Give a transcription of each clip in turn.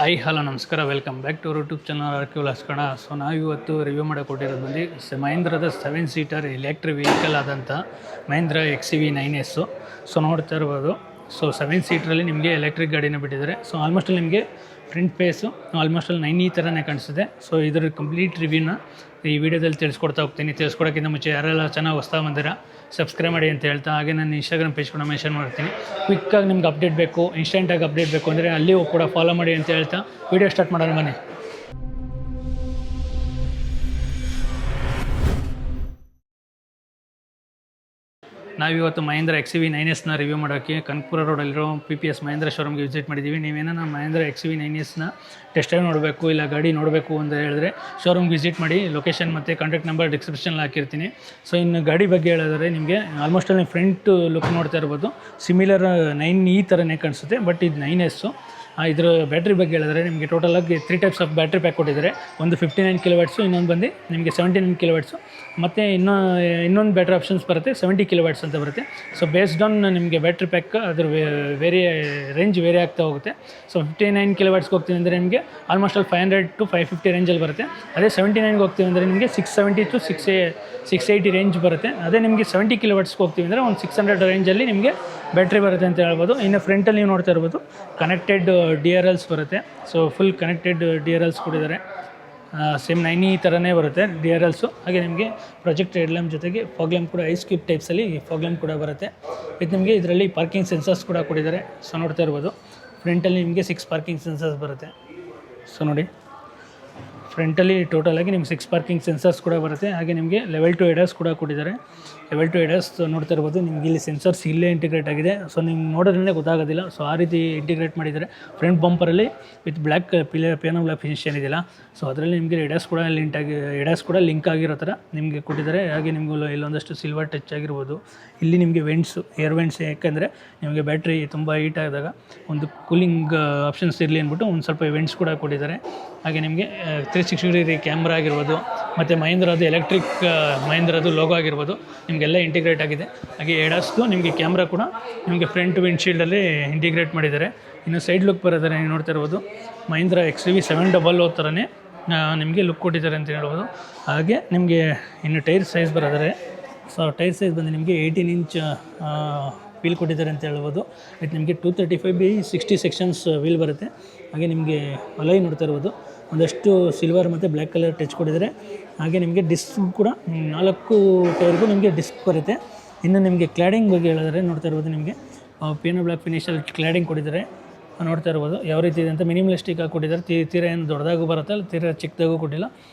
Hi hello ನಮಸ್ಕಾರ, welcome back to YouTube channel RK Kannada. So ನಾವಿವತ್ತು review ಮಾಡೋಕೆ ಕೊಟ್ಟಿರೋದು ಬಂದು ಮಹೀಂದ್ರದ 7 ಸೀಟರ್ ಎಲೆಕ್ಟ್ರಿಕ್ ವೆಹಿಕಲ್ ಆದಂಥ ಮಹೀಂದ್ರ XUV9S. ಸೊ ನೋಡ್ತಾ ಇರ್ಬೋದು. ಸೊ 7 ಸೀಟ್ರಲ್ಲಿ ನಿಮಗೆ ಎಲೆಕ್ಟ್ರಿಕ್ ಗಾಡಿನ ಬಿಟ್ಟಿದ್ದಾರೆ. ಸೊ ಆಲ್ಮೋಸ್ಟ್ ನಿಮಗೆ ಫ್ರಂಟ್ ಫೇಸು ಆಲ್ಮೋಸ್ಟ್ 9 ಈ ಥರನೇ ಕಾಣಿಸುತ್ತೆ. ಸೊ ಇದರ ಕಂಪ್ಲೀಟ್ ರಿವ್ಯೂನ ಈ ವಿಡಿಯೋದಲ್ಲಿ ತಿಳಿಸ್ಕೊಡ್ತಾ ಹೋಗ್ತೀನಿ. ತಿಳಿಸ್ಕೊಡೋಕ್ಕಿಂತ ಮುಂಚೆ ಯಾರೆಲ್ಲ ಚೆನ್ನಾಗಿ ಹೊಸ್ತಾ ಬಂದಿರಾ ಸಬ್ಸ್ಕ್ರೈಬ್ ಮಾಡಿ ಅಂತ ಹೇಳ್ತಾ, ಹಾಗೆ ನಾನು ಇನ್ಸ್ಟಾಗ್ರಾಮ್ ಪೇಜ್ ಕೂಡ ಮೆನ್ಷನ್ ಮಾಡ್ತೀನಿ. ಕ್ವಿಕ್ಕಾಗಿ ನಿಮ್ಗೆ ಅಪ್ಡೇಟ್ ಬೇಕು, ಇನ್ಸ್ಟೆಂಟಾಗಿ ಅಪ್ಡೇಟ್ ಬೇಕು ಅಂದರೆ ಅಲ್ಲಿ ಕೂಡ ಫಾಲೋ ಮಾಡಿ ಅಂತ ಹೇಳ್ತಾ ವಿಡಿಯೋ ಸ್ಟಾರ್ಟ್ ಮಾಡೋಣ ಬನ್ನಿ. ನಾವಿವತ್ತು ಮಹೇಂದ್ರ XUV9S ರಿವ್ಯೂ ಮಾಡೋಕ್ಕೆ ಕನಕಪುರ ರೋಡಲ್ಲಿರೋ PPS ಮಹೇಂದ್ರ ಶೋರೂಮ್ಗೆ ವಿಸಿಟ್ ಮಾಡಿದ್ದೀವಿ. ನೀವೇನೋ ಮಹೇಂದ್ರ XUV9S ಟೆಸ್ಟ್ ಡ್ರೈವ್ ನೋಡಬೇಕು, ಇಲ್ಲ ಗಾಡಿ ನೋಡಬೇಕು ಅಂತ ಹೇಳಿದ್ರೆ ಶೋರೂಮ್ಗೆ ವಿಸಿಟ್ ಮಾಡಿ. ಲೊಕೇಶನ್ ಮತ್ತು ಕಾಂಟ್ಯಾಕ್ಟ್ ನಂಬರ್ ಡಿಸ್ಕ್ರಿಪ್ಷನಲ್ಲಿ ಹಾಕಿರ್ತೀನಿ. ಸೊ ಇನ್ನು ಗಾಡಿ ಬಗ್ಗೆ ಹೇಳಿದ್ರೆ ನಿಮಗೆ ಆಲ್ಮೋಸ್ಟ್ ಅಲ್ಲಿ ಫ್ರಂಟ್ ಲುಕ್ ನೋಡ್ತಾ ಇರ್ಬೋದು. ಸಿಮಿಲರ್ 9 ಈ ಥರನೇ ಕಾಣಿಸುತ್ತೆ, ಬಟ್ ಇದು 9S. ಇದರ ಬ್ಯಾಟ್ರಿ ಬಗ್ಗೆ ಹೇಳಿದ್ರೆ ನಿಮಗೆ ಟೋಟಲಾಗಿ 3 ಟೈಪ್ಸ್ ಆಫ್ ಬ್ಯಾಟ್ರಿ ಪ್ಯಾಕ್ ಕೊಟ್ಟಿದ್ದಾರೆ. ಒಂದು 59 kW, ಇನ್ನೊಂದು ಬಂದು ನಿಮಗೆ 79 kW, ಮತ್ತು ಇನ್ನೊಂದು ಬ್ಯಾಟ್ರಿ ಆಪ್ಷನ್ಸ್ ಬರುತ್ತೆ 70 kW ಅಂತ ಬರುತ್ತೆ. ಸೊ ಬೇಸ್ಡ್ ಆನ್ ನಿಮಗೆ ಬ್ಯಾಟ್ರಿ ಪ್ಯಾಕ್ ಅದ್ರ ರೇಂಜ್ ವೇರಿ ಆಗ್ತಾ ಹೋಗುತ್ತೆ. ಸೊ 59 kWಗೆ ಹೋಗ್ತೀವಿ ಅಂದರೆ ನಿಮಗೆ ಆಲ್ಮೋಸ್ಟ್ 500 to 550 ರೇಂಜಲ್ಲಿ ಬರುತ್ತೆ. ಅದೇ 79ಗೆ ಹೋಗ್ತೀವಿ ಅಂದರೆ ನಿಮಗೆ 670 to 680 ರೇಂಜ್ ಬರುತ್ತೆ. ಅದೇ ನಿಮಗೆ 70 kWಗೆ ಹೋಗ್ತೀವಿ ಅಂದರೆ ಒಂದು 600 ರೇಂಜಲ್ಲಿ ನಿಮಗೆ ಬ್ಯಾಟ್ರಿ ಬರುತ್ತೆ ಅಂತ ಹೇಳ್ಬೋದು. ಇನ್ನು ಫ್ರಂಟಲ್ಲಿ ನೀವು ನೋಡ್ತಾ ಇರ್ಬೋದು ಕನೆಕ್ಟೆಡ್ DRLs ಬರುತ್ತೆ. ಸೊ ಫುಲ್ ಕನೆಕ್ಟೆಡ್ DRLs ಕೊಟ್ಟಿದ್ದಾರೆ. ಸೇಮ್ 9 ಈ ಥರನೇ ಬರುತ್ತೆ DRLಸು. ಹಾಗೆ ನಿಮಗೆ ಪ್ರೊಜೆಕ್ಟ್ ಹೆಡ್ ಲ್ಯಾಂಪ್ ಜೊತೆಗೆ ಫಾಗ್ ಲ್ಯಾಂಪ್ ಕೂಡ ಐಸ್ ಕ್ಯೂಬ್ ಟೈಪ್ಸಲ್ಲಿ ಫಾಗ್ ಲ್ಯಾಂಪ್ ಕೂಡ ಬರುತ್ತೆ. ಇದು ನಿಮಗೆ ಇದರಲ್ಲಿ ಪಾರ್ಕಿಂಗ್ ಸೆನ್ಸರ್ಸ್ ಕೂಡ ಕೊಟ್ಟಿದ್ದಾರೆ. ಸೊ ನೋಡ್ತಾ ಇರ್ಬೋದು ಫ್ರಂಟಲ್ಲಿ ನಿಮಗೆ 6 ಪಾರ್ಕಿಂಗ್ ಸೆನ್ಸರ್ಸ್ ಬರುತ್ತೆ. ಸೊ ನೋಡಿ ಫ್ರಂಟಲ್ಲಿ ಟೋಟಲಾಗಿ ನಿಮ್ಗೆ 6 ಪಾರ್ಕಿಂಗ್ ಸೆನ್ಸರ್ಸ್ ಕೂಡ ಬರುತ್ತೆ. ಹಾಗೆ ನಿಮಗೆ ಲೆವೆಲ್ 2 ADAS ಕೂಡ ಕೊಟ್ಟಿದ್ದಾರೆ. ಲೆವೆಲ್ 2 ADAS ನೋಡ್ತಾ ಇರ್ಬೋದು. ನಿಮ್ಗೆ ಇಲ್ಲಿ ಸೆನ್ಸರ್ಸ್ ಇಲ್ಲೇ ಇಂಟಿಗ್ರೇಟ್ ಆಗಿದೆ. ಸೊ ನಿಮ್ಗೆ ನೋಡೋದ್ರಲ್ಲೇ ಗೊತ್ತಾಗೋದಿಲ್ಲ. ಸೊ ಆ ರೀತಿ ಇಂಟಿಗ್ರೇಟ್ ಮಾಡಿದ್ದಾರೆ. ಫ್ರಂಟ್ ಬಂಪರಲ್ಲಿ with black piano black finish ಏನಿದೆಯಲ್ಲ, ಸೊ ಅದರಲ್ಲಿ ನಿಮಗೆ ADAS ಕೂಡ ಲಿಂಕ್ ಆಗಿರೋ ಥರ ನಿಮಗೆ ಕೊಟ್ಟಿದ್ದಾರೆ. ಹಾಗೆ ನಿಮಗೂ ಇಲ್ಲೊಂದಷ್ಟು ಸಿಲ್ವರ್ ಟಚ್ ಆಗಿರ್ಬೋದು. ಇಲ್ಲಿ ನಿಮಗೆ ಏರ್ ವೆಂಟ್ಸ್, ಯಾಕೆಂದರೆ ನಿಮಗೆ ಬ್ಯಾಟ್ರಿ ತುಂಬ ಹೀಟ್ ಆದಾಗ ಒಂದು ಕೂಲಿಂಗ್ ಆಪ್ಷನ್ಸ್ ಇರಲಿ ಅಂದ್ಬಿಟ್ಟು ಒಂದು ಸ್ವಲ್ಪ ವೆಂಟ್ಸ್ ಕೂಡ ಕೊಟ್ಟಿದ್ದಾರೆ. ಹಾಗೆ ನಿಮಗೆ 360 ಡಿಗ್ರಿ ಕ್ಯಾಮ್ರಾ ಆಗಿರ್ಬೋದು, ಮತ್ತು ಮಹೀಂದ್ರದ್ದು ಎಲೆಕ್ಟ್ರಿಕ್ ಮಹೀಂದ್ರದ್ದು ಲೋಗೋ ಆಗಿರ್ಬೋದು ನಿಮಗೆಲ್ಲ ಇಂಟಿಗ್ರೇಟ್ ಆಗಿದೆ. ಹಾಗೆ ADASದು ನಿಮಗೆ ಕ್ಯಾಮ್ರಾ ಕೂಡ ನಿಮಗೆ ಫ್ರಂಟ್ ವಿಂಡ್ಶೀಲ್ಡಲ್ಲಿ ಇಂಟಿಗ್ರೇಟ್ ಮಾಡಿದ್ದಾರೆ. ಇನ್ನು ಸೈಡ್ ಲುಕ್ ಬರೋದರೆ ನೀವು ನೋಡ್ತಾ ಇರ್ಬೋದು ಮಹೀಂದ್ರ XUV700 ಥರನೇ ನಿಮಗೆ ಲುಕ್ ಕೊಟ್ಟಿದ್ದಾರೆ ಅಂತ ಹೇಳ್ಬೋದು. ಹಾಗೆ ನಿಮಗೆ ಇನ್ನು ಟೈರ್ ಸೈಜ್ ಬರೋದರೆ, ಸೊ ಟೈರ್ ಸೈಜ್ ಬಂದು ನಿಮಗೆ 18 ಇಂಚ್ ವೀಲ್ ಕೊಟ್ಟಿದ್ದಾರೆ ಅಂತ ಹೇಳ್ಬೋದು. ಇದು ನಿಮಗೆ 235/60 ಸೆಕ್ಷನ್ಸ್ ವೀಲ್ ಬರುತ್ತೆ. ಹಾಗೆ ನಿಮಗೆ ಅಲಾಯ್ ನೋಡ್ತಾ ಇರ್ಬೋದು ಒಂದಷ್ಟು ಸಿಲ್ವರ್ ಮತ್ತು ಬ್ಲ್ಯಾಕ್ ಕಲರ್ ಟಚ್ ಕೊಟ್ಟಿದ್ದಾರೆ. ಹಾಗೆ ನಿಮಗೆ ಡಿಸ್ಕ್ ಕೂಡ 4 ಟೈರ್ಗೂ ನಿಮಗೆ ಡಿಸ್ಕ್ ಬರುತ್ತೆ. ಇನ್ನು ನಿಮಗೆ ಕ್ಲಾಡಿಂಗ್ ಬಗ್ಗೆ ಹೇಳಿದ್ರೆ ನೋಡ್ತಾ ಇರ್ಬೋದು ನಿಮಗೆ ಪಿಯಾನೋ ಬ್ಲ್ಯಾಕ್ ಫಿನಿಷಲ್ಲಿ ಕ್ಲಾಡಿಂಗ್ ಕೊಟ್ಟಿದ್ದಾರೆ. ನೋಡ್ತಾ ಇರ್ಬೋದು ಯಾವ ರೀತಿ ಇದೆ ಅಂತ. ಮಿನಿಮಲಿಸ್ಟಿಕ್ ಆಗಿ ಕೊಟ್ಟಿದ್ದಾರೆ. ತೀರ ಏನು ದೊಡ್ಡದಾಗೂ ಬರುತ್ತೆ, ಅಲ್ಲ ತೀರ ಚಿಕ್ಕದಾಗೂ ಕೊಟ್ಟಿಲ್ಲ.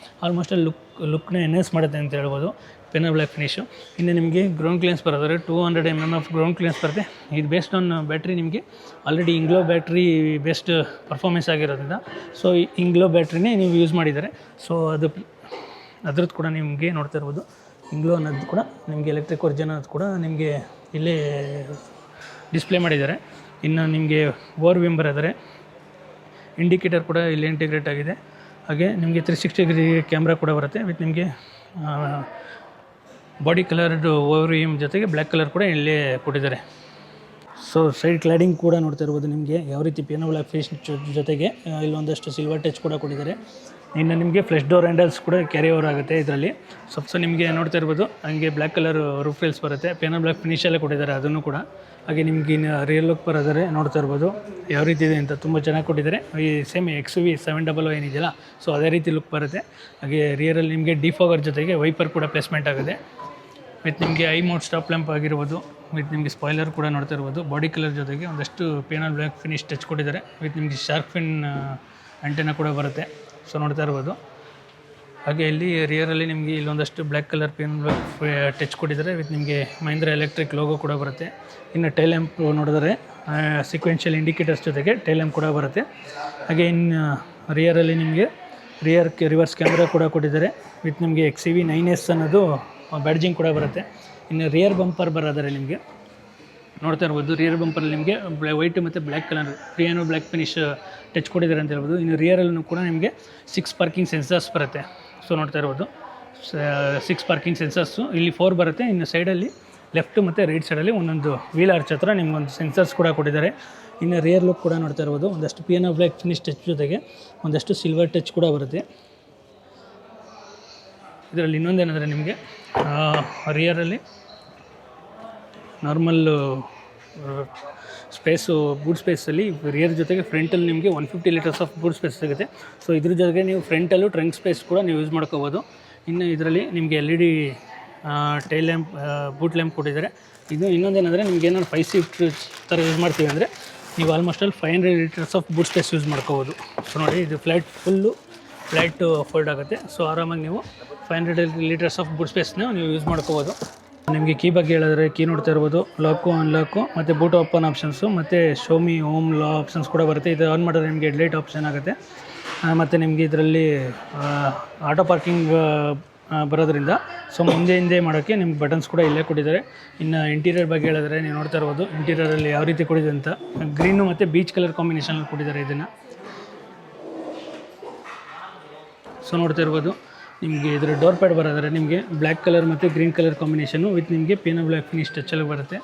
ಆಲ್ಮೋಸ್ಟ್ ಅಲ್ಲಿ ಲುಕ್ನ ಎನ್ಹಾನ್ಸ್ ಮಾಡುತ್ತೆ ಅಂತ ಹೇಳ್ಬೋದು ಪಿಯಾನೋ ಬ್ಲ್ಯಾಕ್ ಫಿನಿಶು. ಇನ್ನು ನಿಮಗೆ ಗ್ರೌಂಡ್ ಕ್ಲಿಯರೆನ್ಸ್ ಬರೋದ್ರೆ 200 mm ಆಫ್ ಗ್ರೌಂಡ್ ಕ್ಲಿಯರೆನ್ಸ್ ಬರುತ್ತೆ. ಇದು ಬೇಸ್ಡ್ ಆನ್ ಬ್ಯಾಟ್ರಿ ನಿಮಗೆ already Inglo battery best performance ಆಗಿರೋದ್ರಿಂದ ಸೊ ಇಂಗ್ಲೋ ಬ್ಯಾಟ್ರಿನೇ ನೀವು ಯೂಸ್ ಮಾಡಿದ್ದಾರೆ. ಸೊ ಅದ್ರದ್ದು ಕೂಡ ನಿಮಗೆ ನೋಡ್ತಾ ಇರ್ಬೋದು ಇಂಗ್ಲೋ ಅನ್ನೋದು ಕೂಡ ನಿಮಗೆ ಎಲೆಕ್ಟ್ರಿಕ್ ವರ್ಜನ್ ಅನ್ನೋದು ಕೂಡ ನಿಮಗೆ ಇಲ್ಲೇ ಡಿಸ್ಪ್ಲೇ ಮಾಡಿದ್ದಾರೆ. ಇನ್ನು ನಿಮಗೆ ಓವರ್ ವಿಮ್ ಬರೋದರೆ ಇಂಡಿಕೇಟರ್ ಕೂಡ ಇಲ್ಲಿ ಇಂಟಿಗ್ರೇಟ್ ಆಗಿದೆ. ಹಾಗೆ ನಿಮಗೆ 360 ಡಿಗ್ರಿ ಕ್ಯಾಮ್ರಾ ಕೂಡ ಬರುತ್ತೆ. ವಿತ್ ನಿಮಗೆ ಬಾಡಿ ಕಲರ್ದು ಓವರ್ ವಿಮ್ ಜೊತೆಗೆ ಬ್ಲ್ಯಾಕ್ ಕಲರ್ ಕೂಡ ಇಲ್ಲೇ ಕೊಟ್ಟಿದ್ದಾರೆ. ಸೊ ಸೈಡ್ ಕ್ಲಾಡಿಂಗ್ ಕೂಡ ನೋಡ್ತಾ ಇರ್ಬೋದು ನಿಮಗೆ ಯಾವ ರೀತಿ ಪಿಯಾನೋ ಬ್ಲ್ಯಾಕ್ ಫಿನಿಶ್ ಜೊತೆಗೆ ಇಲ್ಲೊಂದಷ್ಟು ಸಿಲ್ವರ್ ಟಚ್ ಕೂಡ ಕೊಟ್ಟಿದ್ದಾರೆ. ಇನ್ನು ನಿಮಗೆ ಫ್ಲೆಶ್ ಡೋರ್ ಹ್ಯಾಂಡಲ್ಸ್ ಕೂಡ ಕ್ಯಾರಿ ಓವರ್ ಆಗುತ್ತೆ ಇದರಲ್ಲಿ. ಸೊ ನಿಮಗೆ ನೋಡ್ತಾ ಇರ್ಬೋದು ಹಂಗೆ ಬ್ಲ್ಯಾಕ್ ಕಲರ್ ರೂಫ್ ರೇಲ್ಸ್ ಬರುತ್ತೆ. ಪಿಯಾನೋ ಬ್ಲ್ಯಾಕ್ ಫಿನಿಷಲ್ಲೇ ಕೊಟ್ಟಿದ್ದಾರೆ ಅದನ್ನು ಕೂಡ. ಹಾಗೆ ನಿಮ್ಗೆ ಇನ್ನು ರಿಯಲ್ ಲುಕ್ ಬರೋದರೆ ನೋಡ್ತಾ ಇರ್ಬೋದು ಯಾವ ರೀತಿ ಇದೆ ಅಂತ. ತುಂಬ ಚೆನ್ನಾಗಿ ಕೊಟ್ಟಿದ್ದಾರೆ. ಈ ಸೇಮ್ XUV700 ಏನಿದೆಯಲ್ಲ, ಸೊ ಅದೇ ರೀತಿ ಲುಕ್ ಬರುತ್ತೆ. ಹಾಗೆ ರಿಯರಲ್ಲಿ ನಿಮಗೆ ಡಿಫಾಗರ್ ಜೊತೆಗೆ ವೈಪರ್ ಕೂಡ ಪ್ಲೇಸ್ಮೆಂಟ್ ಆಗುತ್ತೆ. ವಿತ್ ನಿಮಗೆ ಐ ಮೋಡ್ ಸ್ಟಾಪ್ ಲ್ಯಾಂಪ್ ಆಗಿರ್ಬೋದು. ವಿತ್ ನಿಮಗೆ ಸ್ಪಾಯ್ಲರ್ ಕೂಡ ನೋಡ್ತಾ ಇರ್ಬೋದು ಬಾಡಿ ಕಲರ್ ಜೊತೆಗೆ ಒಂದಷ್ಟು ಪಿಯಾನೋ ಬ್ಲ್ಯಾಕ್ ಫಿನಿಶ್ ಟಚ್ ಕೊಟ್ಟಿದ್ದಾರೆ. ವಿತ್ ನಿಮಗೆ ಶಾರ್ಕ್ ಫಿನ್ ಆಂಟೆನಾ ಕೂಡ ಬರುತ್ತೆ. ಸೊ ನೋಡ್ತಾ ಇರ್ಬೋದು. ಹಾಗೆ ಇಲ್ಲಿ ರಿಯರಲ್ಲಿ ನಿಮಗೆ ಇಲ್ಲೊಂದಷ್ಟು black colour piano black touch ಕೊಟ್ಟಿದ್ದಾರೆ. ವಿತ್ ನಿಮಗೆ ಮಹೀಂದ್ರ ಎಲೆಕ್ಟ್ರಿಕ್ ಲೋಗೋ ಕೂಡ ಬರುತ್ತೆ. ಇನ್ನು ಟೈಲ್ ಲ್ಯಾಂಪ್ ನೋಡಿದ್ರೆ ಸೀಕ್ವೆನ್ಷಿಯಲ್ ಇಂಡಿಕೇಟರ್ಸ್ ಜೊತೆಗೆ ಟೈಲ್ ಲ್ಯಾಂಪ್ ಕೂಡ ಬರುತ್ತೆ. ಹಾಗೆ ಇನ್ನು ರಿಯರಲ್ಲಿ ನಿಮಗೆ ರಿವರ್ಸ್ ಕ್ಯಾಮ್ರಾ ಕೂಡ ಕೊಟ್ಟಿದ್ದಾರೆ. ವಿತ್ ನಿಮಗೆ XUV9S ಅನ್ನೋದು ಬ್ಯಾಡ್ಜಿಂಗ್ ಕೂಡ ಬರುತ್ತೆ. ಇನ್ನು ರಿಯರ್ ಬಂಪರ್ ಬರೋದರೆ ನಿಮಗೆ ನೋಡ್ತಾ ಇರ್ಬೋದು ರಿಯರ್ ಬಂಪರಲ್ಲಿ ನಿಮಗೆ ವೈಟ್ ಮತ್ತು black colour piano black finish touch ಕೊಟ್ಟಿದ್ದಾರೆ ಅಂತ ಹೇಳ್ಬೋದು. ಇನ್ನು ರಿಯರಲ್ಲೂ ಕೂಡ ನಿಮಗೆ 6 ಪಾರ್ಕಿಂಗ್ ಸೆನ್ಸರ್ಸ್ ಬರುತ್ತೆ. ಸೊ ನೋಡ್ತಾ ಇರ್ಬೋದು 6 ಪಾರ್ಕಿಂಗ್ ಸೆನ್ಸರ್ಸು ಇಲ್ಲಿ 4 ಬರುತ್ತೆ. ಇನ್ನು ಸೈಡಲ್ಲಿ ಲೆಫ್ಟ್ ಮತ್ತು ರೈಟ್ ಸೈಡಲ್ಲಿ ಒಂದೊಂದು ವೀಲ್ ಆರ್ಚ್ ಹತ್ರ ನಿಮ್ಗೊಂದು ಸೆನ್ಸರ್ಸ್ ಕೂಡ ಕೊಟ್ಟಿದ್ದಾರೆ. ಇನ್ನು ರಿಯರ್ ಲುಕ್ ಕೂಡ ನೋಡ್ತಾ ಇರ್ಬೋದು, ಒಂದಷ್ಟು ಪಿಯಾನೋ ಬ್ಲ್ಯಾಕ್ ಫಿನಿಶ್ ಟಚ್ ಜೊತೆಗೆ ಒಂದಷ್ಟು ಸಿಲ್ವರ್ ಟಚ್ ಕೂಡ ಬರುತ್ತೆ. ಇದರಲ್ಲಿ ಇನ್ನೊಂದೇನೆಂದರೆ ನಿಮಗೆ ರಿಯರಲ್ಲಿ ನಾರ್ಮಲ್ಲು ಸ್ಪೇಸು ಬೂಟ್ ಸ್ಪೇಸಲ್ಲಿ ರಿಯರ್ ಜೊತೆಗೆ ಫ್ರಂಟಲ್ಲಿ ನಿಮಗೆ 150 ಲೀಟರ್ಸ್ ಆಫ್ ಬೂಟ್ ಸ್ಪೇಸ್ ಸಿಗುತ್ತೆ. ಸೊ ಇದ್ರ ಜೊತೆಗೆ ನೀವು ಫ್ರಂಟಲ್ಲೂ ಟ್ರಂಕ್ ಸ್ಪೇಸ್ ಕೂಡ ನೀವು ಯೂಸ್ ಮಾಡ್ಕೋಬೋದು. ಇನ್ನು ಇದರಲ್ಲಿ ನಿಮಗೆ LED tail lamp, boot lamp ಕೊಟ್ಟಿದ್ದಾರೆ. ಇದು ಇನ್ನೊಂದೇನೆಂದರೆ ನಿಮ್ಗೆ ಏನಾದ್ರು 5 ಸೀಟ್ ಥರ ಯೂಸ್ ಮಾಡ್ತೀವಿ ಅಂದರೆ ನೀವು ಆಲ್ಮೋಸ್ಟ್ ಅಲ್ಲಿ 500 litres of boot space use ಮಾಡ್ಕೋಬೋದು. ಸೊ ನೋಡಿ, ಇದು ಫುಲ್ಲು ಫ್ಲ್ಯಾಟ್ ಫೋಲ್ಡ್ ಆಗುತ್ತೆ. ಸೊ ಆರಾಮಾಗಿ ನೀವು 500 ಲೀಟರ್ಸ್ ಆಫ್ ಬೂಟ್ ಸ್ಪೇಸ್ನ ನೀವು ಯೂಸ್ ಮಾಡ್ಕೋಬೋದು. ನಿಮಗೆ ಕೀ ಬಗ್ಗೆ ಹೇಳಿದ್ರೆ ಕೀ ನೋಡ್ತಾ ಇರ್ಬೋದು, ಲಾಕು ಅನ್ಲಾಕು ಮತ್ತು ಬೂಟ್ ಓಪನ್ ಆಪ್ಷನ್ಸು ಮತ್ತು ಶೋಮಿ ಹೋಮ್ ಲಾ ಆಪ್ಷನ್ಸ್ ಕೂಡ ಬರುತ್ತೆ. ಇದು ಆನ್ ಮಾಡಿದ್ರೆ ನಿಮಗೆ ಹೆಡ್ಲೈಟ್ ಆಪ್ಷನ್ ಆಗುತ್ತೆ. ಮತ್ತು ನಿಮಗೆ ಇದರಲ್ಲಿ ಆಟೋ ಪಾರ್ಕಿಂಗ್ ಬರೋದ್ರಿಂದ ಸೊ ಮುಂದೆ ಹಿಂದೆ ಮಾಡೋಕ್ಕೆ ನಿಮ್ಗೆ ಬಟನ್ಸ್ ಕೂಡ ಇಲ್ಲೇ ಕೊಟ್ಟಿದ್ದಾರೆ. ಇನ್ನು ಇಂಟೀರಿಯರ್ ಬಗ್ಗೆ ಹೇಳಿದ್ರೆ ನೀವು ನೋಡ್ತಾ ಇರ್ಬೋದು, ಇಂಟೀರಿಯರಲ್ಲಿ ಯಾವ ರೀತಿ ಕೊಟ್ಟಿದೆ ಅಂತ. ಗ್ರೀನು ಮತ್ತು ಬೀಚ್ ಕಲರ್ ಕಾಂಬಿನೇಷನಲ್ಲಿ ಕೊಟ್ಟಿದ್ದಾರೆ ಇದನ್ನು. ಸೊ ನೋಡ್ತಾ ಇರ್ಬೋದು, ನಿಮಗೆ ಇದರ ಡೋರ್ ಪ್ಯಾಡ್ ಬರೋದ್ರೆ ನಿಮಗೆ ಬ್ಲ್ಯಾಕ್ ಕಲರ್ ಮತ್ತು ಗ್ರೀನ್ ಕಲರ್ ಕಾಂಬಿನೇಷನು ವಿತ್ ನಿಮಗೆ ಪಿಯಾನೋ ಬ್ಲ್ಯಾಕ್ ಫಿನಿಶ್ ಟಚ್ಚಲ್ಲಿ ಬರುತ್ತೆ.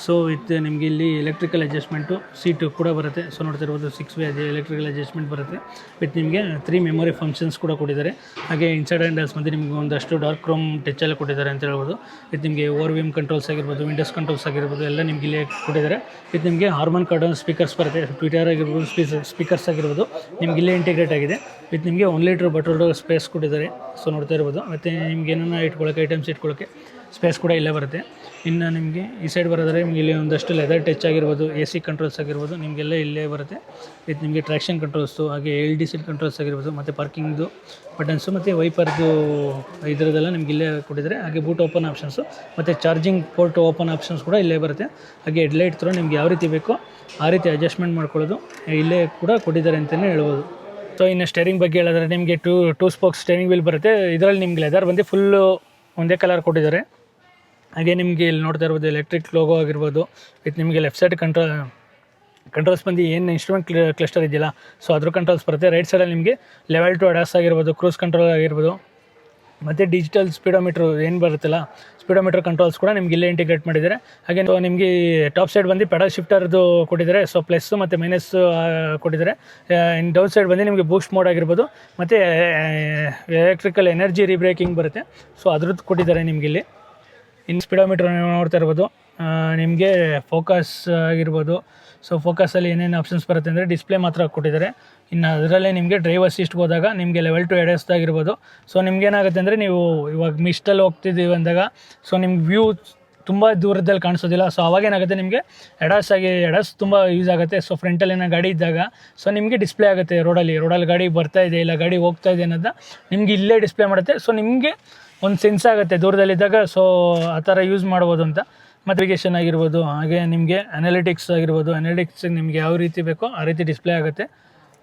ಸೊ ವಿತ್ ನಿಮಗೆ ಇಲ್ಲಿ ಎಲೆಕ್ಟ್ರಿಕಲ್ ಅಡ್ಜಸ್ಟ್ಮೆಂಟು ಸೀಟು ಕೂಡ ಬರುತ್ತೆ. ಸೊ ನೋಡ್ತಿರ್ಬೋದು 6 ವೇ ಎಲೆಕ್ಟ್ರಿಕಲ್ ಅಡ್ಜಸ್ಟ್ಮೆಂಟ್ ಬರುತ್ತೆ. ವಿತ್ ನಿಮಗೆ 3 ಮೆಮೊರಿ ಫಂಕ್ಷನ್ಸ್ ಕೂಡ ಕೊಟ್ಟಿದ್ದಾರೆ. ಹಾಗೆ ಇನ್ಸೈಡ್ ಹ್ಯಾಂಡಲ್ಸ್ ಮತ್ತು ನಿಮಗೆ ಒಂದಷ್ಟು ಡಾರ್ಕ್ ಕ್ರೋಮ್ ಟಚ್ಚಲ್ಲಿ ಕೊಟ್ಟಿದ್ದಾರೆ ಅಂತ ಹೇಳ್ಬೋದು. ವಿತ್ ನಿಮಗೆ ORVM ಕಂಟ್ರೋಲ್ಸ್ ಆಗಿರ್ಬೋದು, ವಿಂಡೋಸ್ ಕಂಟ್ರೋಲ್ಸ್ ಆಗಿರ್ಬೋದು ಎಲ್ಲ ನಿಮಗೆ ಇಲ್ಲೇ ಕೊಟ್ಟಿದ್ದಾರೆ. ವಿತ್ ನಿಮಗೆ ಹಾರ್ಮನ್ ಕಾರ್ಡನ್ ಸ್ಪೀಕರ್ಸ್ ಬರುತ್ತೆ. ಟ್ವಿಟರ್ ಆಗಿರ್ಬೋದು, ಸ್ಪೀಕರ್ಸ್ ಆಗಿರ್ಬೋದು ನಿಮ್ಗೆ ಇಲ್ಲೇ ಇಂಟಿಗ್ರೇಟ್ ಆಗಿದೆ. ವಿತ್ ನಿಮಗೆ 1 ಲೀಟ್ರ್ ಬಾಟಲ್ ಸ್ಪೇಸ್ ಕೊಟ್ಟಿದ್ದಾರೆ. ಸೊ ನೋಡ್ತಾ ಇರ್ಬೋದು, ಮತ್ತು ನಿಮ್ಗೆ ಏನನ್ನ ಇಟ್ಕೊಳ್ಳೋಕ್ಕೆ ಐಟಮ್ಸ್ ಇಟ್ಕೊಳ್ಳೋಕ್ಕೆ ಸ್ಪೇಸ್ ಕೂಡ ಇಲ್ಲೇ ಬರುತ್ತೆ. ಇನ್ನು ನಿಮಗೆ ಈ ಸೈಡ್ ಬರೋದ್ರೆ ನಿಮಗೆ ಇಲ್ಲಿ ಒಂದಷ್ಟು ಲೆದರ್ ಟಚ್ ಆಗಿರ್ಬೋದು, AC ಕಂಟ್ರೋಲ್ಸ್ ಆಗಿರ್ಬೋದು ನಿಮಗೆಲ್ಲ ಇಲ್ಲೇ ಬರುತ್ತೆ. ವಿತ್ ನಿಮಗೆ ಟ್ರ್ಯಾಕ್ಷನ್ ಕಂಟ್ರೋಲ್ಸು, ಹಾಗೆ LD ಸೀಟ್ ಕಂಟ್ರೋಲ್ಸ್ ಆಗಿರ್ಬೋದು, ಮತ್ತು ಪಾರ್ಕಿಂಗ್ದು ಬಟನ್ಸು ಮತ್ತು ವೈಪರ್ದು ಇದರದೆಲ್ಲ ನಿಮ್ಗೆ ಇಲ್ಲೇ ಕೊಟ್ಟಿದ್ದಾರೆ. ಹಾಗೆ ಬೂಟ್ ಓಪನ್ ಆಪ್ಷನ್ಸು ಮತ್ತು ಚಾರ್ಜಿಂಗ್ ಪೋರ್ಟ್ ಓಪನ್ ಆಪ್ಷನ್ಸ್ ಕೂಡ ಇಲ್ಲೇ ಬರುತ್ತೆ. ಹಾಗೆ ಹೆಡ್ಲೈಟ್ ಥರ ನಿಮ್ಗೆ ಯಾವ ರೀತಿ ಬೇಕೋ ಆ ರೀತಿ ಅಡ್ಜಸ್ಟ್ಮೆಂಟ್ ಮಾಡ್ಕೊಳ್ಳೋದು ಇಲ್ಲೇ ಕೂಡ ಕೊಟ್ಟಿದ್ದಾರೆ ಅಂತಲೇ ಹೇಳ್ಬೋದು. ಸೊ ಇನ್ನು ಸ್ಟೇರಿಂಗ್ ಬಗ್ಗೆ ಹೇಳಿದ್ರೆ ನಿಮಗೆ ಟೂ ಸ್ಪೋಕ್ಸ್ ಸ್ಟೇರಿಂಗ್ ವೀಲ್ ಬರುತ್ತೆ. ಇದರಲ್ಲಿ ನಿಮ್ಗೆ ಲೆದರ್ ಬಂದು ಫುಲ್ಲು ಒಂದೇ ಕಲರ್ ಕೊಟ್ಟಿದ್ದಾರೆ. ಹಾಗೆ ನಿಮಗೆ ಇಲ್ಲಿ ನೋಡ್ತಾ ಇರ್ಬೋದು ಎಲೆಕ್ಟ್ರಿಕ್ ಲೋಗೋ ಆಗಿರ್ಬೋದು. ವಿತ್ ನಿಮಗೆ ಲೆಫ್ಟ್ ಸೈಡ್ ಕಂಟ್ರೋಲ್ಸ್ ಬಂದು ಏನು ಇನ್ಸ್ಟ್ರೂಮೆಂಟ್ ಕ್ಲಸ್ಟರ್ ಇದೆಯಲ್ಲ, ಸೊ ಅದ್ರ ಕಂಟ್ರೋಲ್ಸ್ ಬರುತ್ತೆ. ರೈಟ್ ಸೈಡಲ್ಲಿ ನಿಮಗೆ ಲೆವೆಲ್ ಟು ಅಡಾಸ್ ಆಗಿರ್ಬೋದು, ಕ್ರೂಸ್ ಕಂಟ್ರೋಲ್ ಆಗಿರ್ಬೋದು, ಮತ್ತು ಡಿಜಿಟಲ್ ಸ್ಪೀಡೋಮೀಟ್ರ್ ಏನು ಬರುತ್ತಲ್ಲ, ಸ್ಪೀಡೋಮೀಟ್ರ್ ಕಂಟ್ರೋಲ್ಸ್ ಕೂಡ ನಿಮ್ಗೆ ಇಲ್ಲೇ ಇಂಟಿಗ್ರೇಟ್ ಮಾಡಿದ್ದಾರೆ. ಹಾಗೆ ನಿಮಗೆ ಟಾಪ್ ಸೈಡ್ ಬಂದು ಪೆಡಲ್ ಶಿಫ್ಟರ್ದು ಕೊಟ್ಟಿದ್ದಾರೆ. ಸೊ ಪ್ಲಸ್ಸು ಮತ್ತು ಮೈನಸ್ ಕೊಟ್ಟಿದ್ದಾರೆ. ಇನ್ನು ಡೌನ್ ಸೈಡ್ ಬಂದು ನಿಮಗೆ ಬೂಸ್ಟ್ ಮೋಡ್ ಆಗಿರ್ಬೋದು ಮತ್ತು ಎಲೆಕ್ಟ್ರಿಕಲ್ ಎನರ್ಜಿ ರೀಬ್ರೇಕಿಂಗ್ ಬರುತ್ತೆ. ಸೊ ಅದ್ರದ್ದು ಕೊಟ್ಟಿದ್ದಾರೆ ನಿಮ್ಗೆ ಇಲ್ಲಿ. ಇನ್ನು ಸ್ಪೀಡೋಮೀಟ್ರ್ ನೀವು ನೋಡ್ತಾ ಇರ್ಬೋದು, ನಿಮಗೆ ಫೋಕಸ್ ಆಗಿರ್ಬೋದು. ಸೊ ಫೋಕಸಲ್ಲಿ ಏನೇನು ಆಪ್ಷನ್ಸ್ ಬರುತ್ತೆ ಅಂದರೆ ಡಿಸ್ಪ್ಲೇ ಮಾತ್ರ ಕೊಟ್ಟಿದ್ದಾರೆ. ಇನ್ನು ಅದರಲ್ಲೇ ನಿಮಗೆ ಡ್ರೈವ್ ಅಸಿಸ್ಟ್ಗೆ ಹೋದಾಗ ನಿಮಗೆ ಲೆವೆಲ್ ಟು ಎಡಸ್ದಾಗಿರ್ಬೋದು. ಸೊ ನಿಮ್ಗೇನಾಗುತ್ತೆ ಅಂದರೆ ನೀವು ಇವಾಗ ಮಿಸ್ಟಲ್ಲಿ ಹೋಗ್ತಿದ್ದೀವಿ ಅಂದಾಗ ಸೊ ನಿಮ್ಗೆ ವ್ಯೂ ತುಂಬ ದೂರದಲ್ಲಿ ಕಾಣಿಸೋದಿಲ್ಲ. ಸೊ ಅವಾಗೇನಾಗುತ್ತೆ ನಿಮಗೆ ಎಡಸ್ ತುಂಬ ಯೂಸ್ ಆಗುತ್ತೆ. ಸೊ ಫ್ರಂಟಲ್ಲಿ ಏನೋ ಗಾಡಿ ಇದ್ದಾಗ ಸೊ ನಿಮಗೆ ಡಿಸ್ಪ್ಲೇ ಆಗುತ್ತೆ. ರೋಡಲ್ಲಿ ಗಾಡಿ ಬರ್ತಾ ಇದೆ ಇಲ್ಲ ಗಾಡಿ ಹೋಗ್ತಾ ಇದೆ ಅನ್ನೋದನ್ನ ನಿಮಗೆ ಇಲ್ಲೇ ಡಿಸ್ಪ್ಲೇ ಮಾಡುತ್ತೆ. ಸೊ ನಿಮಗೆ ಒಂದು ಸೆನ್ಸ್ ಆಗುತ್ತೆ ದೂರದಲ್ಲಿದ್ದಾಗ. ಸೊ ಆ ಥರ ಯೂಸ್ ಮಾಡ್ಬೋದು ಅಂತ. ಮೋಟಿಫಿಕೇಷನ್ ಆಗಿರ್ಬೋದು, ಹಾಗೆ ನಿಮಗೆ ಅನಾಲಿಟಿಕ್ಸ್ ಆಗಿರ್ಬೋದು. ಅನಾಲಿಟಿಕ್ಸ್ ನಿಮಗೆ ಯಾವ ರೀತಿ ಬೇಕೋ ಆ ರೀತಿ ಡಿಸ್ಪ್ಲೇ ಆಗುತ್ತೆ.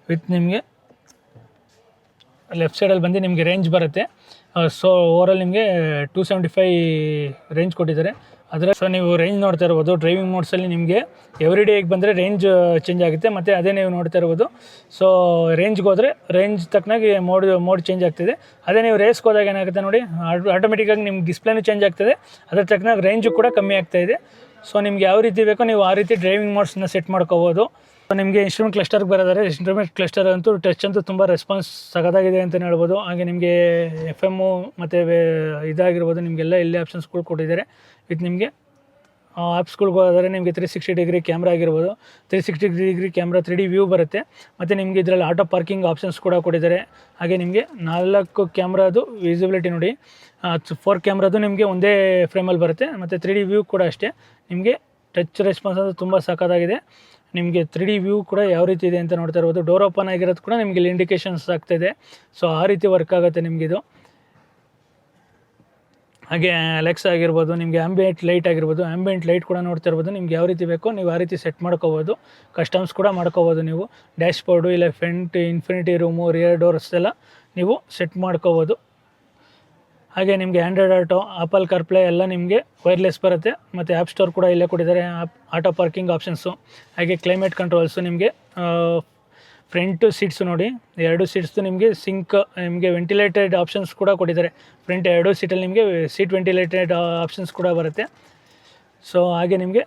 ವಿತ್ ನಿಮಗೆ ಲೆಫ್ಟ್ ಸೈಡಲ್ಲಿ ಬಂದು ನಿಮಗೆ ರೇಂಜ್ ಬರುತ್ತೆ. ಸೊ ಓವರಾಲ್ ನಿಮಗೆ 275 ರೇಂಜ್ ಕೊಟ್ಟಿದ್ದಾರೆ. ಅದರ ಸೊ ನೀವು ರೇಂಜ್ ನೋಡ್ತಾ ಇರ್ಬೋದು. ಡ್ರೈವಿಂಗ್ ಮೋಡ್ಸಲ್ಲಿ ನಿಮಗೆ ಎವ್ರಿ ಡೇಗೆ ಬಂದರೆ ರೇಂಜ್ ಚೇಂಜ್ ಆಗುತ್ತೆ. ಮತ್ತು ಅದೇ ನೀವು ನೋಡ್ತಾ ಇರ್ಬೋದು. ಸೊ ರೇಂಜ್ಗೆ ಹೋದರೆ ರೇಂಜ್ ತಕ್ಕನಾಗಿ ಮೋಡ್ ಚೇಂಜ್ ಆಗ್ತಿದೆ. ಅದೇ ನೀವು ರೇಸ್ಗೆ ಹೋದಾಗ ಏನಾಗುತ್ತೆ ನೋಡಿ, ಆಟೋಮೆಟಿಕ್ಕಾಗಿ ನಿಮ್ಗೆ ಡಿಸ್ಪ್ಲೇನೂ ಚೇಂಜ್ ಆಗ್ತದೆ. ಅದ್ರ ತಕ್ಕನಾಗಿ ರೇಂಜು ಕೂಡ ಕಮ್ಮಿ ಆಗ್ತಾಯಿದೆ. ಸೊ ನಿಮ್ಗೆ ಯಾವ ರೀತಿ ಬೇಕೋ ನೀವು ಆ ರೀತಿ ಡ್ರೈವಿಂಗ್ ಮೋಡ್ಸನ್ನ ಸೆಟ್ ಮಾಡ್ಕೋಬೋದು. ನಿಮಗೆ ಇನ್ಸ್ಟ್ರೂಮೆಂಟ್ ಕ್ಲಸ್ಟರ್ಗೆ ಬರೋದಾದ್ರೆ ಇನ್ಸ್ಟ್ರೂಮೆಂಟ್ ಕ್ಲಸ್ಟರ್ ಅಂತೂ ಟಚ್ ಅಂತೂ ತುಂಬ ರೆಸ್ಪಾನ್ಸ್ ಸಗದಾಗಿದೆ ಅಂತಲೇ ಹೇಳ್ಬೋದು. ಹಾಗೆ ನಿಮಗೆ FM ಮತ್ತು ಇದಾಗಿರ್ಬೋದು ನಿಮಗೆಲ್ಲ ಇಲ್ಲೇ ಆಪ್ಷನ್ಸ್ಗಳು ಕೊಟ್ಟಿದ್ದಾರೆ. ವಿತ್ ನಿಮಗೆ ಆ್ಯಪ್ಸ್ಗಳ್ಗೆ ಹೋದರೆ ನಿಮಗೆ 360 ಡಿಗ್ರಿ ಕ್ಯಾಮ್ರಾ ಆಗಿರ್ಬೋದು. 360 ಡಿಗ್ರಿ ಕ್ಯಾಮ್ರಾ 3D ವ್ಯೂ ಬರುತ್ತೆ. ಮತ್ತು ನಿಮಗೆ ಇದರಲ್ಲಿ ಆಟೋ ಪಾರ್ಕಿಂಗ್ ಆಪ್ಷನ್ಸ್ ಕೂಡ ಕೊಟ್ಟಿದ್ದಾರೆ. ಹಾಗೆ ನಿಮಗೆ 4 ಕ್ಯಾಮ್ರಾದು ವಿಸಿಬಿಲಿಟಿ ನೋಡಿ, 4 ಕ್ಯಾಮ್ರಾದು ನಿಮಗೆ ಒಂದೇ ಫ್ರೇಮಲ್ಲಿ ಬರುತ್ತೆ. ಮತ್ತು 3D ವ್ಯೂ ಕೂಡ ಅಷ್ಟೇ. ನಿಮಗೆ ಟಚ್ ರೆಸ್ಪಾನ್ಸ್ ಅದು ತುಂಬ ಸಖತ್ತಾಗಿದೆ. ನಿಮಗೆ 3D ವ್ಯೂ ಕೂಡ ಯಾವ ರೀತಿ ಇದೆ ಅಂತ ನೋಡ್ತಾ ಇರ್ಬೋದು. ಡೋರ್ ಓಪನ್ ಆಗಿರೋದು ಕೂಡ ನಿಮಗೆ ಇಲ್ಲಿ ಇಂಡಿಕೇಷನ್ಸ್ ಆಗ್ತಾಯಿದೆ. ಸೊ ಆ ರೀತಿ ವರ್ಕ್ ಆಗುತ್ತೆ ನಿಮಗಿದು. ಹಾಗೆ ಅಲೆಕ್ಸಾ ಆಗಿರ್ಬೋದು, ನಿಮಗೆ ಆಂಬಿಯೆಂಟ್ ಲೈಟ್ ಆಗಿರ್ಬೋದು. ಆಂಬಿಯೆಂಟ್ ಲೈಟ್ ಕೂಡ ನೋಡ್ತಾ ಇರ್ಬೋದು. ನಿಮ್ಗೆ ಯಾವ ರೀತಿ ಬೇಕೋ ನೀವು ಆ ರೀತಿ ಸೆಟ್ ಮಾಡ್ಕೋಬೋದು. ಕಸ್ಟಮ್ಸ್ ಕೂಡ ಮಾಡ್ಕೋಬೋದು ನೀವು. ಡ್ಯಾಶ್ ಬೋರ್ಡು ಇಲ್ಲ front infinity room, rear doors ಎಲ್ಲ ನೀವು ಸೆಟ್ ಮಾಡ್ಕೋಬೋದು. ಹಾಗೆ ನಿಮಗೆ ಆ್ಯಂಡ್ರಾಯ್ಡ್ ಆಟೋ, ಆಪಲ್ ಕಾರ್ಪ್ಲೇ ಎಲ್ಲ ನಿಮಗೆ ವೈರ್ಲೆಸ್ ಬರುತ್ತೆ. ಮತ್ತು ಆ್ಯಪ್ ಸ್ಟೋರ್ ಕೂಡ ಇಲ್ಲೇ ಕೊಟ್ಟಿದ್ದಾರೆ. ಆಟೋ ಪಾರ್ಕಿಂಗ್ ಆಪ್ಷನ್ಸು, ಹಾಗೆ ಕ್ಲೈಮೇಟ್ ಕಂಟ್ರೋಲ್ಸು. ನಿಮಗೆ ಫ್ರಂಟ್ ಸೀಟ್ಸು ನೋಡಿ, 2 ಸೀಟ್ಸ್ದು ನಿಮಗೆ ಸಿಂಕ್, ನಿಮಗೆ ವೆಂಟಿಲೇಟೆಡ್ ಆಪ್ಷನ್ಸ್ ಕೂಡ ಕೊಟ್ಟಿದ್ದಾರೆ. ಫ್ರಂಟ್ 2 ಸೀಟಲ್ಲಿ ನಿಮಗೆ ಸೀಟ್ ವೆಂಟಿಲೇಟೆಡ್ ಆಪ್ಷನ್ಸ್ ಕೂಡ ಬರುತ್ತೆ. ಸೊ ಹಾಗೆ ನಿಮಗೆ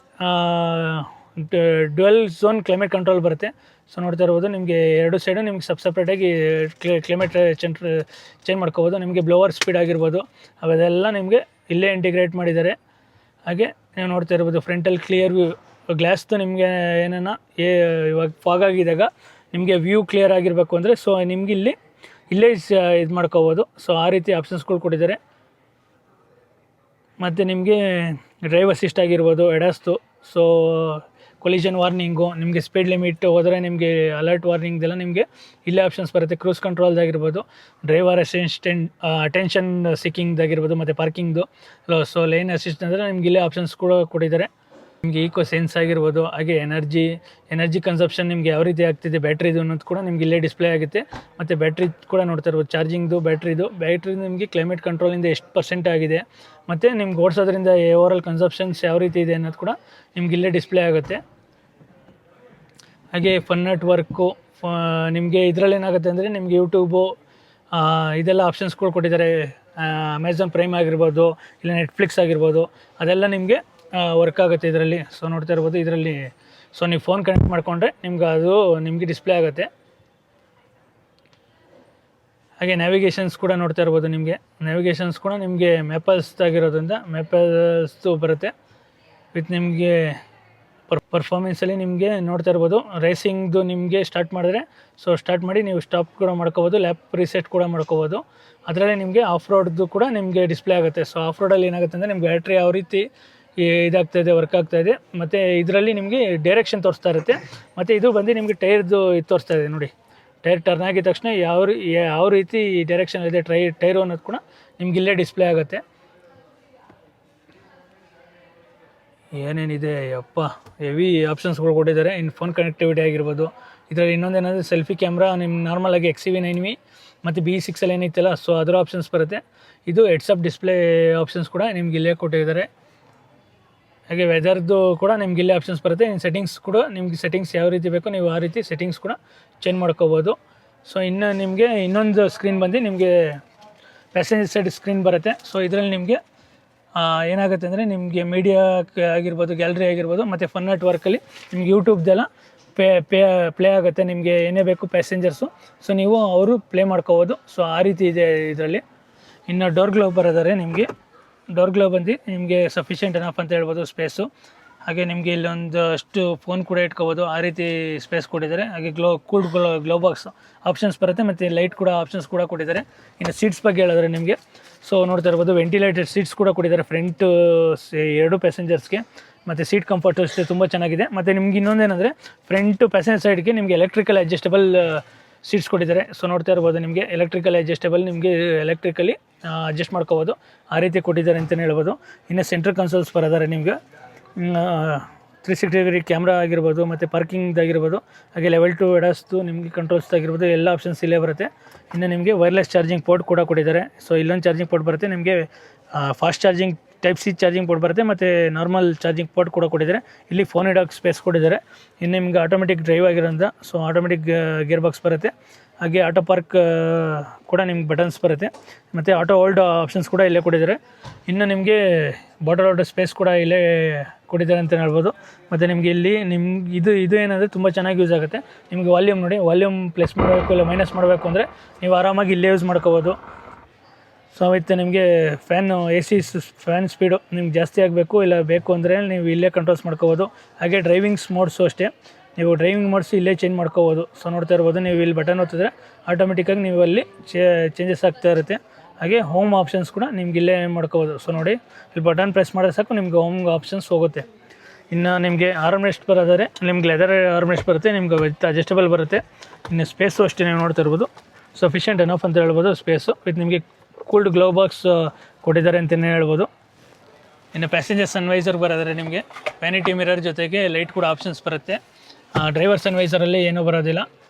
ಡ್ಯುಯಲ್ ಝೋನ್ ಕ್ಲೈಮೇಟ್ ಕಂಟ್ರೋಲ್ ಬರುತ್ತೆ. ಸೊ ನೋಡ್ತಾ ಇರ್ಬೋದು ನಿಮಗೆ ಎರಡು ಸೈಡು ನಿಮ್ಗೆ ಸಪ್ರೇಟಾಗಿ ಕ್ಲೈಮೇಟ್ ಚೇಂಜ್ ಮಾಡ್ಕೋಬೋದು. ನಿಮಗೆ ಬ್ಲೋವರ್ ಸ್ಪೀಡ್ ಆಗಿರ್ಬೋದು ಅವೆಲ್ಲ ನಿಮಗೆ ಇಲ್ಲೇ ಇಂಟಿಗ್ರೇಟ್ ಮಾಡಿದ್ದಾರೆ. ಹಾಗೆ ನೀವು ನೋಡ್ತಾ ಇರ್ಬೋದು ಫ್ರಂಟಲ್ಲಿ ಕ್ಲಿಯರ್ ವ್ಯೂ ಗ್ಲಾಸ್ದು ನಿಮಗೆ ಏನಾನ ಇವಾಗ ಫಾಗ್ ಆಗಿದ್ದಾಗ ನಿಮಗೆ ವ್ಯೂ ಕ್ಲಿಯರ್ ಆಗಿರಬೇಕು ಅಂದರೆ ಸೊ ನಿಮ್ಗೆ ಇಲ್ಲೇ ಇದು ಮಾಡ್ಕೋಬೋದು. ಸೊ ಆ ರೀತಿ ಆಪ್ಷನ್ಸ್ಗಳು ಕೊಟ್ಟಿದ್ದಾರೆ. ಮತ್ತು ನಿಮಗೆ ಡ್ರೈವ್ ಅಸಿಸ್ಟ್ ಆಗಿರ್ಬೋದು, ಎಡಾಸ್ತು, ಸೊ ಕೊಲಿಷನ್ ವಾರ್ನಿಂಗು, ನಿಮಗೆ ಸ್ಪೀಡ್ ಲಿಮಿಟ್ ಹೋದರೆ ನಿಮಗೆ ಅಲರ್ಟ್ ವಾರ್ನಿಂಗ್ದೆಲ್ಲ ನಿಮಗೆ ಇಲ್ಲೇ ಆಪ್ಷನ್ಸ್ ಬರುತ್ತೆ. ಕ್ರೂಸ್ ಕಂಟ್ರೋಲ್ದಾಗಿರ್ಬೋದು, ಡ್ರೈವರ್ ಅಟೆನ್ಷನ್ ಸಿಕ್ಕಿಂಗ್ದಾಗಿರ್ಬೋದು, ಮತ್ತು ಪಾರ್ಕಿಂಗ್ದು. ಸೊ ಲೈನ್ ಅಸಿಸ್ಟ್ ಅಂದರೆ ನಿಮ್ಗೆ ಇಲ್ಲೇ ಆಪ್ಷನ್ಸ್ ಕೂಡ ಕೊಟ್ಟಿದ್ದಾರೆ. ನಿಮಗೆ ಈಕೋ ಸೆನ್ಸ್ ಆಗಿರ್ಬೋದು, ಹಾಗೆ ಎನರ್ಜಿ ಕನ್ಸಪ್ಷನ್ ನಿಮಗೆ ಯಾವ ರೀತಿ ಆಗ್ತಿದೆ ಬ್ಯಾಟ್ರಿದು ಅನ್ನೋದು ಕೂಡ ನಿಮ್ಗೆ ಇಲ್ಲೇ ಡಿಸ್ಪ್ಲೇ ಆಗುತ್ತೆ. ಮತ್ತು ಬ್ಯಾಟ್ರಿ ಕೂಡ ನೋಡ್ತಾ ಇರ್ಬೋದು, ಚಾರ್ಜಿಂಗ್ದು ಬ್ಯಾಟ್ರಿ ನಿಮಗೆ ಕ್ಲೈಮೇಟ್ ಕಂಟ್ರೋಲಿಂದ ಎಷ್ಟು ಪರ್ಸೆಂಟ್ ಆಗಿದೆ, ಮತ್ತು ನಿಮ್ಗೆ ಓಡಿಸೋದ್ರಿಂದ ಓವರಾಲ್ ಕನ್ಸಪ್ಷನ್ಸ್ ಯಾವ ರೀತಿ ಇದೆ ಅನ್ನೋದು ಕೂಡ ನಿಮ್ಗೆ ಇಲ್ಲೇ ಡಿಸ್ಪ್ಲೇ ಆಗುತ್ತೆ. ಹಾಗೆ ಫನ್ ನೆಟ್ವರ್ಕು ನಿಮಗೆ ಇದರಲ್ಲಿ ಏನಾಗುತ್ತೆ ಅಂದರೆ ನಿಮಗೆ ಯೂಟ್ಯೂಬು ಇದೆಲ್ಲ ಆಪ್ಷನ್ಸ್ಗಳು ಕೊಟ್ಟಿದ್ದಾರೆ. ಅಮೆಝಾನ್ ಪ್ರೈಮ್ ಆಗಿರ್ಬೋದು, ಇಲ್ಲ ನೆಟ್ಫ್ಲಿಕ್ಸ್ ಆಗಿರ್ಬೋದು, ಅದೆಲ್ಲ ನಿಮಗೆ ವರ್ಕ್ ಆಗುತ್ತೆ ಇದರಲ್ಲಿ. ಸೊ ನೋಡ್ತಾ ಇರ್ಬೋದು ಇದರಲ್ಲಿ. ಸೊ ನೀವು ಫೋನ್ ಕನೆಕ್ಟ್ ಮಾಡಿಕೊಂಡ್ರೆ ನಿಮಗೆ ಡಿಸ್ಪ್ಲೇ ಆಗುತ್ತೆ. ಹಾಗೆ ನ್ಯಾವಿಗೇಷನ್ಸ್ ಕೂಡ ನೋಡ್ತಾ ಇರ್ಬೋದು. ನ್ಯಾವಿಗೇಷನ್ಸ್ ಕೂಡ ನಿಮಗೆ ಮ್ಯಾಪಲ್ಸ್ದಾಗಿರೋದ್ರಿಂದ ಮ್ಯಾಪಲ್ಸ್ದು ಬರುತ್ತೆ. ವಿತ್ ನಿಮಗೆ ಪರ್ಫಾರ್ಮೆನ್ಸಲ್ಲಿ ನಿಮಗೆ ನೋಡ್ತಾ ಇರ್ಬೋದು. ರೇಸಿಂಗ್ದು ನಿಮಗೆ ಸ್ಟಾರ್ಟ್ ಮಾಡಿದ್ರೆ ಸೊ ಸ್ಟಾರ್ಟ್ ಮಾಡಿ ನೀವು ಸ್ಟಾಪ್ ಕೂಡ ಮಾಡ್ಕೋಬೋದು, ಲ್ಯಾಪ್ ರೀಸೆಟ್ ಕೂಡ ಮಾಡ್ಕೋಬೋದು. ಅದರಲ್ಲಿ ನಿಮಗೆ ಆಫ್ ರೋಡ್ದು ಕೂಡ ನಿಮಗೆ ಡಿಸ್ಪ್ಲೇ ಆಗುತ್ತೆ. ಸೊ ಆಫ್ ರೋಡಲ್ಲಿ ಏನಾಗುತ್ತೆ ಅಂದರೆ ನಿಮ್ಗೆ ಬ್ಯಾಟ್ರಿ ಯಾವ ರೀತಿ ಇದಾಗ್ತಾಯಿದೆ, ವರ್ಕ್ ಆಗ್ತಾಯಿದೆ, ಮತ್ತು ಇದರಲ್ಲಿ ನಿಮಗೆ ಡೈರೆಕ್ಷನ್ ತೋರಿಸ್ತಾ ಇರುತ್ತೆ. ಮತ್ತು ಇದು ಬಂದು ನಿಮಗೆ ಟೈರ್ದು ಇದು ತೋರಿಸ್ತಾ ಇದೆ ನೋಡಿ. ಟೈರ್ ಟರ್ನ್ ಆಗಿದ ತಕ್ಷಣ ಯಾವ ರೀತಿ ಡೈರೆಕ್ಷನ್ ಇದೆ ಟೈರು ಅನ್ನೋದು ಕೂಡ ನಿಮ್ಗೆ ಇಲ್ಲೇ ಡಿಸ್ಪ್ಲೇ ಆಗುತ್ತೆ. ಏನೇನಿದೆ ಅಪ್ಪ, ಹೆವಿ ಆಪ್ಷನ್ಸ್ಗಳು ಕೊಟ್ಟಿದ್ದಾರೆ. ಇನ್ನು ಫೋನ್ ಕನೆಕ್ಟಿವಿಟಿ ಆಗಿರ್ಬೋದು. ಇದರಲ್ಲಿ ಇನ್ನೊಂದೇನಾದರೆ ಸೆಲ್ಫಿ ಕ್ಯಾಮ್ರಾ ನಿಮ್ಮ ನಾರ್ಮಲಾಗಿ XCV9V ಮತ್ತು BE6 ಏನಿತ್ತಲ್ಲ ಸೊ ಅದರ ಆಪ್ಷನ್ಸ್ ಬರುತ್ತೆ. ಇದು ಹೆಡ್ಸಪ್ ಡಿಸ್ಪ್ಲೇ ಆಪ್ಷನ್ಸ್ ಕೂಡ ನಿಮ್ಗೆ ಇಲ್ಲೇ ಕೊಟ್ಟಿದ್ದಾರೆ. ಹಾಗೆ ವೆದರ್ದು ಕೂಡ ನಿಮ್ಗೆ ಇಲ್ಲೇ ಆಪ್ಷನ್ಸ್ ಬರುತ್ತೆ. ಇನ್ನು ಸೆಟ್ಟಿಂಗ್ಸ್ ಯಾವ ರೀತಿ ಬೇಕೋ ನೀವು ಆ ರೀತಿ ಸೆಟ್ಟಿಂಗ್ಸ್ ಕೂಡ ಚೇಂಜ್ ಮಾಡ್ಕೋಬೋದು. ಸೊ ಇನ್ನು ನಿಮಗೆ ಇನ್ನೊಂದು ಸ್ಕ್ರೀನ್ ಬಂದು ನಿಮಗೆ ಪ್ಯಾಸೆಂಜರ್ ಸೈಡ್ ಸ್ಕ್ರೀನ್ ಬರುತ್ತೆ. ಸೊ ಇದರಲ್ಲಿ ನಿಮಗೆ ಏನಾಗುತ್ತೆ ಅಂದರೆ ನಿಮಗೆ ಮೀಡಿಯಾ ಆಗಿರ್ಬೋದು, ಗ್ಯಾಲರಿ ಆಗಿರ್ಬೋದು, ಮತ್ತು ಫನ್ ನೆಟ್ವರ್ಕಲ್ಲಿ ನಿಮ್ಗೆ ಯೂಟ್ಯೂಬ್ದೆಲ್ಲ ಪ್ಲೇ ಆಗುತ್ತೆ. ನಿಮಗೆ ಏನೇ ಬೇಕು ಪ್ಯಾಸೆಂಜರ್ಸು ಸೊ ನೀವು ಅವರು ಪ್ಲೇ ಮಾಡ್ಕೋಬೋದು. ಸೊ ಆ ರೀತಿ ಇದೆ ಇದರಲ್ಲಿ. ಇನ್ನು ಡೋರ್ ಗ್ಲೋವ್ ಬರೋದಾರೆ ನಿಮಗೆ ಡೋರ್ ಗ್ಲೋವ್ ಬಂದು ನಿಮಗೆ ಸಫಿಷಿಯೆಂಟ್ ಎನಫ್ ಅಂತ ಹೇಳ್ಬೋದು ಸ್ಪೇಸು. ಹಾಗೆ ನಿಮಗೆ ಇಲ್ಲೊಂದಷ್ಟು ಫೋನ್ ಕೂಡ ಇಟ್ಕೋಬೋದು, ಆ ರೀತಿ ಸ್ಪೇಸ್ ಕೊಟ್ಟಿದ್ದಾರೆ. ಹಾಗೆ ಗ್ಲೋ ಬಾಕ್ಸ್ ಆಪ್ಷನ್ಸ್ ಬರುತ್ತೆ, ಮತ್ತು ಲೈಟ್ ಕೂಡ ಆಪ್ಷನ್ಸ್ ಕೂಡ ಕೊಟ್ಟಿದ್ದಾರೆ. ಇನ್ನು ಸೀಟ್ಸ್ ಬಗ್ಗೆ ಹೇಳಿದ್ರೆ ನಿಮಗೆ ಸೊ ನೋಡ್ತಾ ಇರ್ಬೋದು ವೆಂಟಿಲೇಟೆಡ್ ಸೀಟ್ಸ್ ಕೂಡ ಕೊಟ್ಟಿದ್ದಾರೆ ಫ್ರಂಟ್ 2 ಪ್ಯಾಸೆಂಜರ್ಸ್ಗೆ. ಮತ್ತು ಸೀಟ್ ಕಂಫರ್ಟು ಅಷ್ಟೇ ತುಂಬ ಚೆನ್ನಾಗಿದೆ. ಮತ್ತು ನಿಮ್ಗೆ ಇನ್ನೊಂದೇನೆಂದರೆ ಫ್ರಂಟ್ ಪ್ಯಾಸೆಂಜರ್ ಸೈಡ್ಗೆ ನಿಮಗೆ ಎಲೆಕ್ಟ್ರಿಕಲ್ ಅಡ್ಜಸ್ಟಬಲ್ ಸೀಟ್ಸ್ ಕೊಟ್ಟಿದ್ದಾರೆ. ಸೊ ನೋಡ್ತಾ ಇರ್ಬೋದು ನಿಮಗೆ ಎಲೆಕ್ಟ್ರಿಕಲಿ ಅಡ್ಜಸ್ಟ್ ಮಾಡ್ಕೋಬೋದು, ಆ ರೀತಿ ಕೊಟ್ಟಿದ್ದಾರೆ ಅಂತಲೇ ಹೇಳ್ಬೋದು. ಇನ್ನು ಸೆಂಟ್ರಲ್ ಕನ್ಸೋಲ್ಸ್ ಬರೋದಾರೆ ನಿಮಗೆ 360 ಡಿಗ್ರಿ ಕ್ಯಾಮ್ರಾ ಆಗಿರ್ಬೋದು, ಮತ್ತು ಪಾರ್ಕಿಂಗ್ದಾಗಿರ್ಬೋದು, ಹಾಗೆ ಲೆವೆಲ್ 2 ಎಡಾಸ್ದು ನಿಮಗೆ ಕಂಟ್ರೋಲ್ಸ್ದಾಗಿರ್ಬೋದು ಎಲ್ಲ ಆಪ್ಷನ್ಸ್ ಇಲ್ಲೇ ಬರುತ್ತೆ. ಇನ್ನು ನಿಮಗೆ ವೈರ್ಲೆಸ್ ಚಾರ್ಜಿಂಗ್ ಪೋರ್ಟ್ ಕೂಡ ಕೊಟ್ಟಿದ್ದಾರೆ. ಸೊ ಇಲ್ಲೊಂದು ಚಾರ್ಜಿಂಗ್ ಪೋರ್ಟ್ ಬರುತ್ತೆ ನಿಮಗೆ, fast charging type C charging port ಬರುತ್ತೆ, ಮತ್ತು ನಾರ್ಮಲ್ ಚಾರ್ಜಿಂಗ್ ಪೋರ್ಟ್ ಕೂಡ ಕೊಟ್ಟಿದ್ದಾರೆ. ಇಲ್ಲಿ ಫೋನ್ ಇಡೋಕ್ಕೆ ಸ್ಪೇಸ್ ಕೊಟ್ಟಿದ್ದಾರೆ. ಇನ್ನು ನಿಮಗೆ ಆಟೋಮೆಟಿಕ್ ಡ್ರೈವ್ ಆಗಿರೋದ್ರಿಂದ ಸೊ ಆಟೋಮೆಟಿಕ್ ಗೇರ್ ಬಾಕ್ಸ್ ಬರುತ್ತೆ. ಹಾಗೆ ಆಟೋ ಪಾರ್ಕ್ ಕೂಡ ನಿಮ್ಗೆ ಬಟನ್ಸ್ ಬರುತ್ತೆ, ಮತ್ತು ಆಟೋ ಹೋಲ್ಡ್ ಆಪ್ಷನ್ಸ್ ಕೂಡ ಇಲ್ಲೇ ಕೊಟ್ಟಿದ್ದಾರೆ. ಇನ್ನು ನಿಮಗೆ ಬಾಟಲ್ ವಾಟರ್ ಸ್ಪೇಸ್ ಕೂಡ ಇಲ್ಲೇ ಕೊಟ್ಟಿದ್ದಾರೆ ಅಂತ ಹೇಳ್ಬೋದು. ಮತ್ತು ನಿಮಗೆ ಇಲ್ಲಿ ಇದು ಏನಂದರೆ ತುಂಬ ಚೆನ್ನಾಗಿ ಯೂಸ್ ಆಗುತ್ತೆ. ನಿಮಗೆ ವಾಲ್ಯೂಮ್ ನೋಡಿ, ವಾಲ್ಯೂಮ್ ಪ್ಲಸ್ ಮಾಡಬೇಕು ಇಲ್ಲ ಮೈನಸ್ ಮಾಡಬೇಕು ಅಂದರೆ ನೀವು ಆರಾಮಾಗಿ ಇಲ್ಲೇ ಯೂಸ್ ಮಾಡ್ಕೋಬೋದು. ಸೊ ಮತ್ತು ನಿಮಗೆ ಫ್ಯಾನ್ ಸ್ಪೀಡು ನಿಮ್ಗೆ ಜಾಸ್ತಿ ಆಗಬೇಕು ಇಲ್ಲ ಬೇಕು ಅಂದರೆ ನೀವು ಇಲ್ಲೇ ಕಂಟ್ರೋಲ್ಸ್ ಮಾಡ್ಕೋಬೋದು. ಹಾಗೆ ಡ್ರೈವಿಂಗ್ಸ್ ಮೋಡ್ಸು ಅಷ್ಟೇ, ನೀವು ಡ್ರೈವಿಂಗ್ ಮೋಡ್ಸ್ ಇಲ್ಲೇ ಚೇಂಜ್ ಮಾಡ್ಕೋಬೋದು. ಸೊ ನೋಡ್ತಾ ಇರ್ಬೋದು ನೀವು ಇಲ್ಲಿ ಬಟನ್ ಒತ್ತಿದ್ರೆ ಆಟೋಮೆಟಿಕ್ಕಾಗಿ ನೀವು ಅಲ್ಲಿ ಚೇಂಜಸ್ ಆಗ್ತಾ ಇರುತ್ತೆ. ಹಾಗೆ ಹೋಮ್ ಆಪ್ಷನ್ಸ್ ಕೂಡ ನಿಮ್ಗೆ ಇಲ್ಲೇ ಮಾಡ್ಕೋಬೋದು. ಸೊ ನೋಡಿ ಇಲ್ಲಿ ಬಟನ್ ಪ್ರೆಸ್ ಮಾಡಿದ್ರೆ ಸಾಕು ನಿಮ್ಗೆ ಹೋಮ್ ಆಪ್ಷನ್ಸ್ ಹೋಗುತ್ತೆ. ಇನ್ನು ನಿಮಗೆ ಆರ್ಮ್ರೆಸ್ಟ್ ಬರೋದಾದರೆ ನಿಮ್ಗೆ ಲೆದರ್ ಆರ್ಮ್ರೆಸ್ಟ್ ಬರುತ್ತೆ, ನಿಮ್ಗೆ ವಿತ್ ಅಡ್ಜಸ್ಟಬಲ್ ಬರುತ್ತೆ. ಇನ್ನು ಸ್ಪೇಸು ಅಷ್ಟೇ ನೀವು ನೋಡ್ತಾ ಇರ್ಬೋದು ಸಫಿಷಿಯೆಂಟ್ ಎನಫ್ ಅಂತ ಹೇಳ್ಬೋದು ಸ್ಪೇಸು. ವಿತ್ ನಿಮಗೆ ಕೂಲ್ಡ್ ಗ್ಲೋ ಬಾಕ್ಸ್ ಕೊಟ್ಟಿದ್ದಾರೆ ಅಂತಲೇ ಹೇಳ್ಬೋದು. ಇನ್ನು ಪ್ಯಾಸೆಂಜರ್ ಸನ್ವೈಸರ್ ಬರೋದಾದ್ರೆ ನಿಮಗೆ ವ್ಯಾನಿಟಿ ಮಿರರ್ ಜೊತೆಗೆ ಲೈಟ್ ಕೂಡ ಆಪ್ಷನ್ಸ್ ಬರುತ್ತೆ. ಡ್ರೈವರ್ ಸನ್ವೈಸರಲ್ಲಿ ಏನೂ ಬರೋದಿಲ್ಲ.